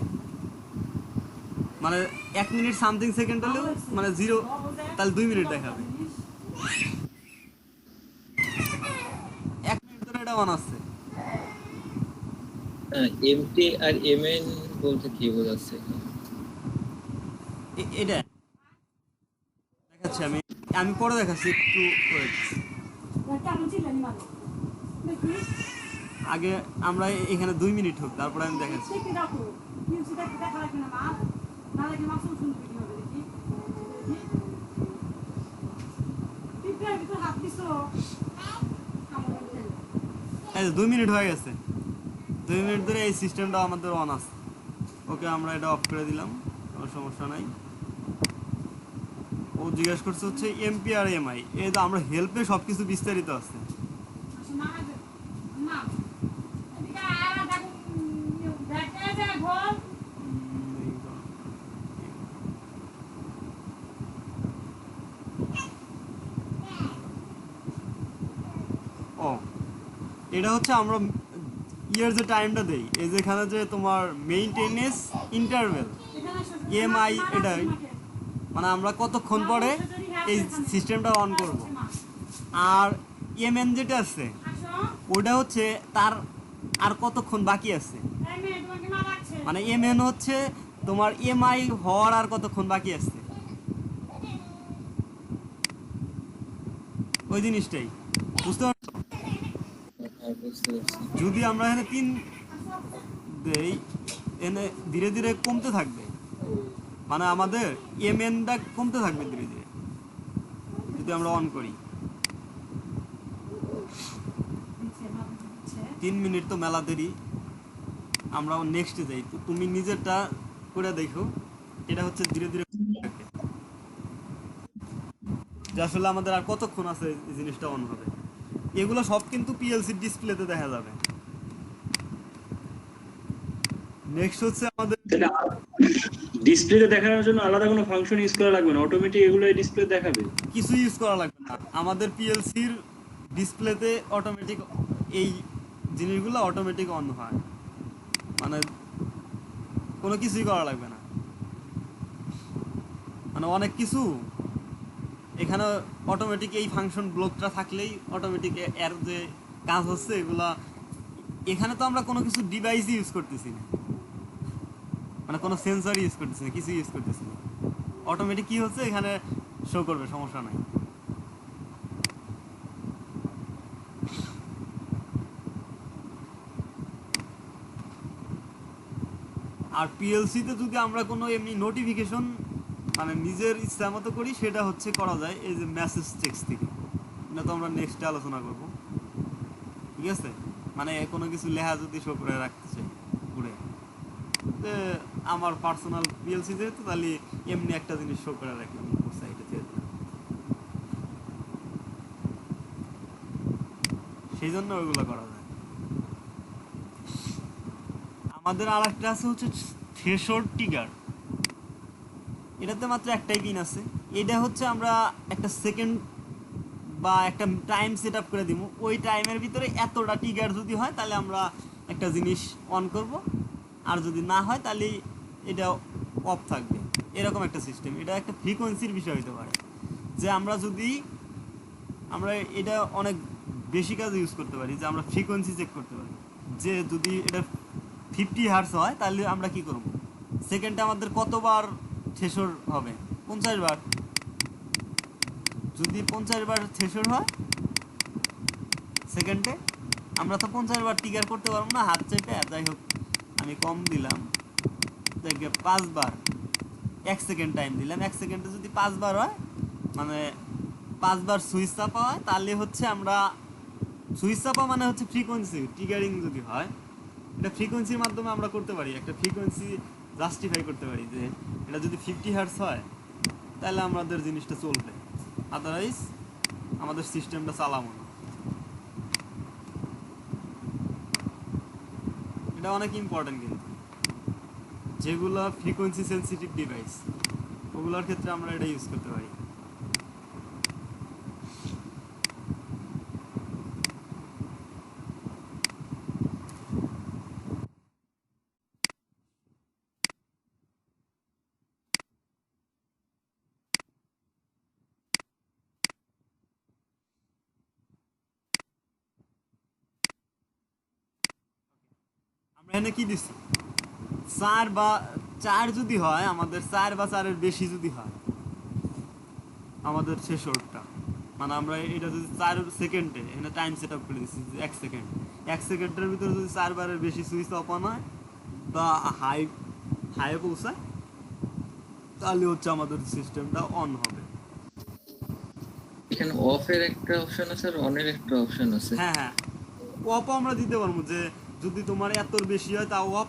মানে 1 মিনিট সামথিং সেকেন্ড হলেও মানে 0 তাহলে 2 মিনিট দেখাবে। 1 মিনিট ধরে এটা অন আছে। এমটি আর এমএন বলতে কি বোঝাচ্ছে? এটা দেখাচ্ছি আমি, আমি পরে দেখাচ্ছি, একটু wait। আগে আমরা এখানে 2 মিনিট হোক, তারপরে আমি দেখাচ্ছি। এই যে 2 মিনিট হয়ে গেছে, 2 মিনিট ধরে এই সিস্টেমটা আমাদের অন আছে। ওকে, আমরা এটা অফ করে দিলাম, কোনো সমস্যা নাই। ও জিজ্ঞেস করছে হচ্ছে এমপি আর এমআই, এই তো আমরা হেল্পে সব কিছু বিস্তারিত আছে। ও, এটা হচ্ছে আমরা ইয়ার যে টাইমটা দেই, এই যেখানে যে তোমার মেইনটেনেন্স ইন্টারভেল এমআই, এটাই মানে আমরা কতক্ষণ পরে এই সিস্টেমটা অন করব। আর এমএন যেটা আছে ওটা হচ্ছে তার আর কতক্ষণ বাকি আছে, মানে এমএন হচ্ছে তোমার এমআই হওয়ার আর কতক্ষণ বাকি আছে, ওই জিনিসটাই বুঝতে পারছো। বুঝতে পারছি। যদি আমরা এখানে 3 দেই, এনে ধীরে ধীরে কমতে থাকবে, মানে আমাদের এমএনটা কমতে থাকবে ধীরে ধীরে যদি আমরা অন করি। 3 মিনিট তো মেলা দেরি, আমরা নেক্সটে যাই। তো তুমি নিজেরটা করে দেখো, এটা হচ্ছে ধীরে ধীরে থাকে। যে আসলে আমাদের আর কতক্ষণ আছে এই জিনিসটা অন হবে, এগুলো সব কিন্তু পিএলসি ডিসপ্লেতে দেখা যাবে। নেক্সট হচ্ছে আমাদের ডিসপ্লেতে দেখানোর জন্য আলাদা কোনো ফাংশন ইউজ করা লাগবে না, অটোমেটিক এগুলো ডিসপ্লে দেখাবে। কিছু ইউজ করা লাগবে না, আমাদের পিএলসির ডিসপ্লেতে অটোমেটিক এই জিনিসগুলো অটোমেটিক অন হয়, মানে কোনো কিছুই করা লাগবে না। মানে অনেক কিছু এখানে অটোমেটিক এই ফাংশন ব্লকটা থাকলেই অটোমেটিক এর যে কাজ হচ্ছে এগুলা, এখানে তো আমরা কোনো কিছু ডিভাইসই ইউজ করতেছি না, মানে কোনো সেন্সর ইউজ করতেছি না, কিছু ইউজ করতেছি না, অটোমেটিক কি হচ্ছে এখানে শো করবে, সমস্যা নাই। আর পিএলসিতে যদি আমরা কোনো এমনি নোটিফিকেশন মানে নিজের ইচ্ছা মতো করি, সেটা হচ্ছে করা যায় এই যে মেসেজ টেক্সট থেকে, এটা তো আমরা নেক্সটে আলোচনা করব, ঠিক আছে। মানে কোনো কিছু লেখা যদি শো করে রাখতে চাই ঘুরে, তো আমার পার্সোনাল পিএলসি যেহেতু, তাহলে এমনি একটা জিনিস শো করে রাখলাম সাইটে যেহেতু, সেই জন্য ওইগুলো করা যায়। আমাদের আর একটা আছে হচ্ছে থ্রেশহোল্ড ট্রিগার, এটাতে মাত্র একটাই পিন আছে। এটা হচ্ছে আমরা একটা সেকেন্ড বা একটা টাইম সেট আপ করে দিব, ওই টাইমের ভিতরে এতটা ট্রিগার যদি হয় তাহলে আমরা একটা জিনিস অন করব, আর যদি না হয় তাহলে এটা অফ থাকবে, এরকম একটা সিস্টেম। এটা একটা ফ্রিকোয়েন্সির বিষয় হতে পারে, যে আমরা যদি আমরা এটা অনেক বেশি কাজে ইউজ করতে পারি, যে আমরা ফ্রিকোয়েন্সি চেক করতে পারি, যে যদি এটা 50 হার্টজ হয় তাহলে আমরা কি করব, সেকেন্ডে আমাদের কতবার থ্রেশহোল্ড হবে, 50 বার। যদি 50 বার থ্রেশহোল্ড হয় সেকেন্ডে, আমরা তো 50 বার ট্রিগার করতে পারবো না হাত চেপে, যাই হোক আমি কম দিলাম, দেখবে 5 বার, 1 সেকেন্ড টাইম দিলাম, 1 সেকেন্ডে যদি 5 বার হয় মানে 5 বার সুইচ চাপা হয়, তাহলে হচ্ছে আমরা সুইচ চাপা মানে হচ্ছে ফ্রিকোয়েন্সি ট্রিগারিং যদি হয়, এটা ফ্রিকোয়েন্সির মাধ্যমে আমরা করতে পারি, একটা ফ্রিকোয়েন্সি জাস্টিফাই করতে পারি যে এটা যদি 50 হার্টজ হয় তাহলে আমাদের জিনিসটা চলবে, আদারওয়াইজ আমাদের সিস্টেমটা চালাবো না। এটা অনেক ইম্পর্টেন্ট, কিন্তু যেগুলো ফ্রিকোয়েন্সি সেন্সিটিভ ডিভাইস ওগুলোর ক্ষেত্রে আমরা এটা ইউজ করতে পারি। আমরা এখানে কি দিচ্ছি, 4 যদি হয়, আমাদের 4 বা 4-এর বেশি যদি হয় আমাদের শেষরটা, মানে আমরা এটা যদি 4 সেকেন্ডে এখানে টাইম সেট আপ করে দিচ্ছি 1 সেকেন্ড, 1 সেকেন্ডের ভিতরে যদি 4 বারের বেশি সুইচ অন হয় বা হাইয়ে পৌঁছায়, তাহলে হচ্ছে আমাদের সিস্টেমটা অন হবে। এখানে অফের একটা অপশন আছে আর অনের একটা অপশন আছে। হ্যাঁ হ্যাঁ, অফও আমরা দিতে পারবো, যে যদি তোমার এতর বেশি হয় তাও অফ।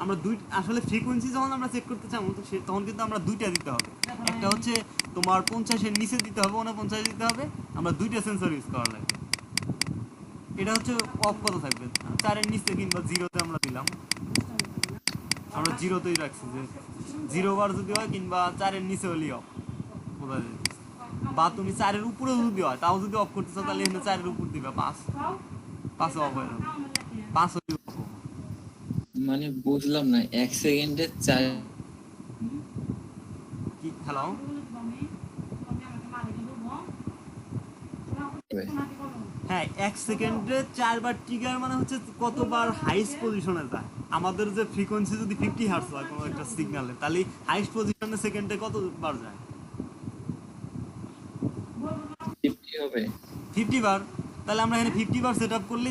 আমরা আসলে ফ্রিকোয়েন্সি যখন আমরা চেক করতে চাবো তো তখন কিন্তু আমরা দুইটা দিতে হবে, একটা হচ্ছে তোমার 50-এর নিচে দিতে হবে, 49 দিতে হবে, আমরা দুইটা সেন্সর ইউজ করা লাগবে। এটা হচ্ছে অফ কত থাকবে, 4-এর নিচে কিংবা 0-তে আমরা দিলাম, আমরা 0-তেই রাখছি, যে 0 বার যদি হয় কিংবা 4-এর নিচে হলেই অফ বোঝা যায়। বা তুমি 4-এর উপরেও যদি হয় তাও যদি অফ করতে চাও তাহলে এখানে 4-এর উপর দিবে, 5 অফ হয়ে যাবে, 5 হলে অফ হবে। মানে বুঝলাম না, 1 সেকেন্ডে 4 কি হ্যালো, হ্যাঁ 1 সেকেন্ডে 4 বার ট্রিগার মানে হচ্ছে কতবার হাইস্ট পজিশনে যায়। আমাদের যে ফ্রিকোয়েন্সি যদি 50 হার্টজ হয় কোনো একটা সিগন্যালে, তাহলে হাইস্ট পজিশনে সেকেন্ডে কতবার যায়, 50 হবে। 50 বার। তাহলে আমরা এখানে 50 বার সেট আপ করলে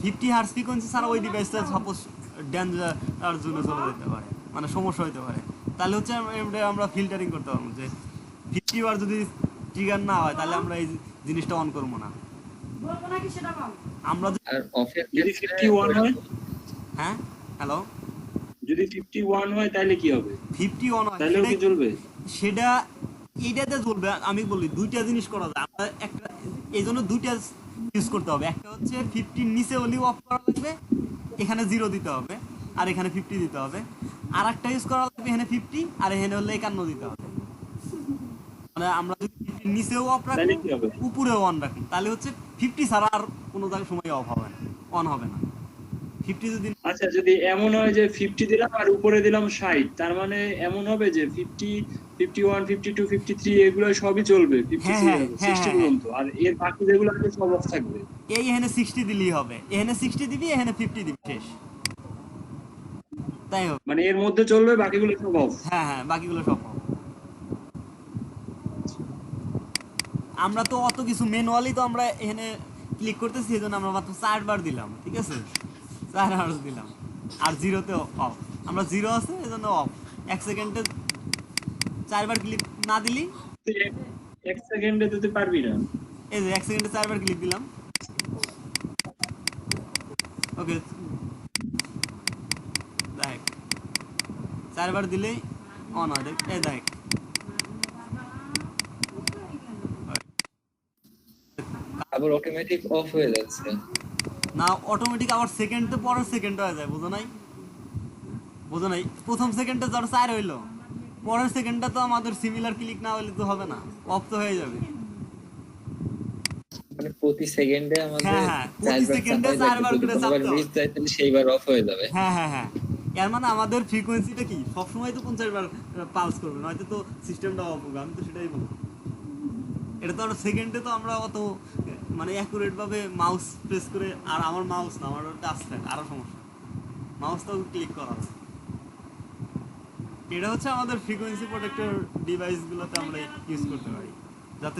50 হার্টজ ফ্রিকোয়েন্সি ছাড়া ওই ডিভাইসটা সাপোজ ডেঞ্জার জোনে চলে যেতে পারে, মানে সমস্যা হতে পারে, তাহলে হচ্ছে আমরা ফিল্টারিং করতে পারবো যে 50 বার যদি ট্রিগার না হয় তাহলে আমরা এই জিনিসটা অন করবো না। আমরা আর অফের যদি 51 হয়, হ্যাঁ হ্যালো, যদি 51 হয় তাহলে কি হবে? 51 হয় তাহলেও কি চলবে? সেটা এইটাতে চলবে। আমি বলি দুইটা জিনিস করা যায়, আমরা একটা এই জন্য দুইটা ইউজ করতে হবে, একটা হচ্ছে 50 নিচে হলেও অফ করা লাগবে, এখানে 0 দিতে হবে, আর এখানে 50 দিতে হবে। আর একটা ইউজ করা লাগবে এখানে 50 আর এখানে হলে 51 দিতে হবে। মানে আমরা যদি 50 নিচেও অফ তাহলে রাখি কি হবে? উপরেও অন রাখি, তাহলে হচ্ছে 50 ছাড়া আর কোনো সময় অফ হবে না, অন হবে না। 50 যদি আচ্ছা, যদি এমন হয় যে 50 দিলাম আর উপরে দিলাম 60, তার মানে এমন হবে যে 50, 51, 52, 53 এগুলো সবই চলবে, 50, হ্যাঁ, 60 হ্যাঁ। পর্যন্ত, আর এর বাকি যেগুলো আছে সব অফ থাকবে। এই এখানে 60 দিলেই হবে, এখানে 60 দিবি, এখানে 50 দিবি, শেষ, তাই হবে। মানে এর মধ্যে চলবে, বাকিগুলো সব অফ। হ্যাঁ হ্যাঁ, বাকিগুলো সব হবে। আমরা তো অত কিছু ম্যানুয়ালি তো আমরা এখানে ক্লিক করতেছি, এই জন্য আমরা মাত্র 4 বার দিলাম, ঠিক আছে, 4 হার্জ দিলাম, আর 0-তে অফ, আমরা 0 আছে এই জন্য অফ। 1 সেকেন্ডে 4 বার ক্লিক না দিলি, তুই 1 সেকেন্ডে দিতে পারবি না। এই যে 1 সেকেন্ডে 4 বার ক্লিক দিলাম, ওকে, দেখ 4 বার দিলেই অন হয়, দেখ এই দেখ, আবার অটোমেটিক অফ হয়ে যাচ্ছে। না অটোমেটিক আবার সেকেন্ডে পরের সেকেন্ড হয়ে যায়, বোঝো নাই, বোঝো নাই, প্রথম সেকেন্ডে ধরো 4 হইলো, পরের সেকেন্ডটা তো আমাদের সিমিলার ক্লিক না হলে তো হবে না, অফ তো হয়ে যাবে। মানে প্রতি সেকেন্ডে আমাদের হ্যাঁ, হ্যাঁ, প্রতি 4 বার সেকেন্ডে চাপাই 4 যাবে, বার যদি করে কোনোবার চাপতে হবে। মিস যায় তাহলে সেইবার অফ হয়ে যাবে। হ্যাঁ হ্যাঁ হ্যাঁ, এর মানে আমাদের ফ্রিকোয়েন্সিটা কি সবসময় তো 50 বার পালস করবে, নয়তো তো সিস্টেমটা অফ হবে, আমি তো সেটাই বলবো। এটা তো আমরা সেকেন্ডে তো আমরা অত মানে অ্যাকুরেট ভাবে মাউস প্রেস করে, আর আমার মাউস না, আমার টাচ প্যাড, আরো সমস্যা, মাউসটাও ক্লিক করা যায়। এটা হচ্ছে আমাদের ফ্রিকোয়েন্সি প্রোটেক্টর ডিভাইসগুলোতে আমরা ইউজ করতে পারি, যাতে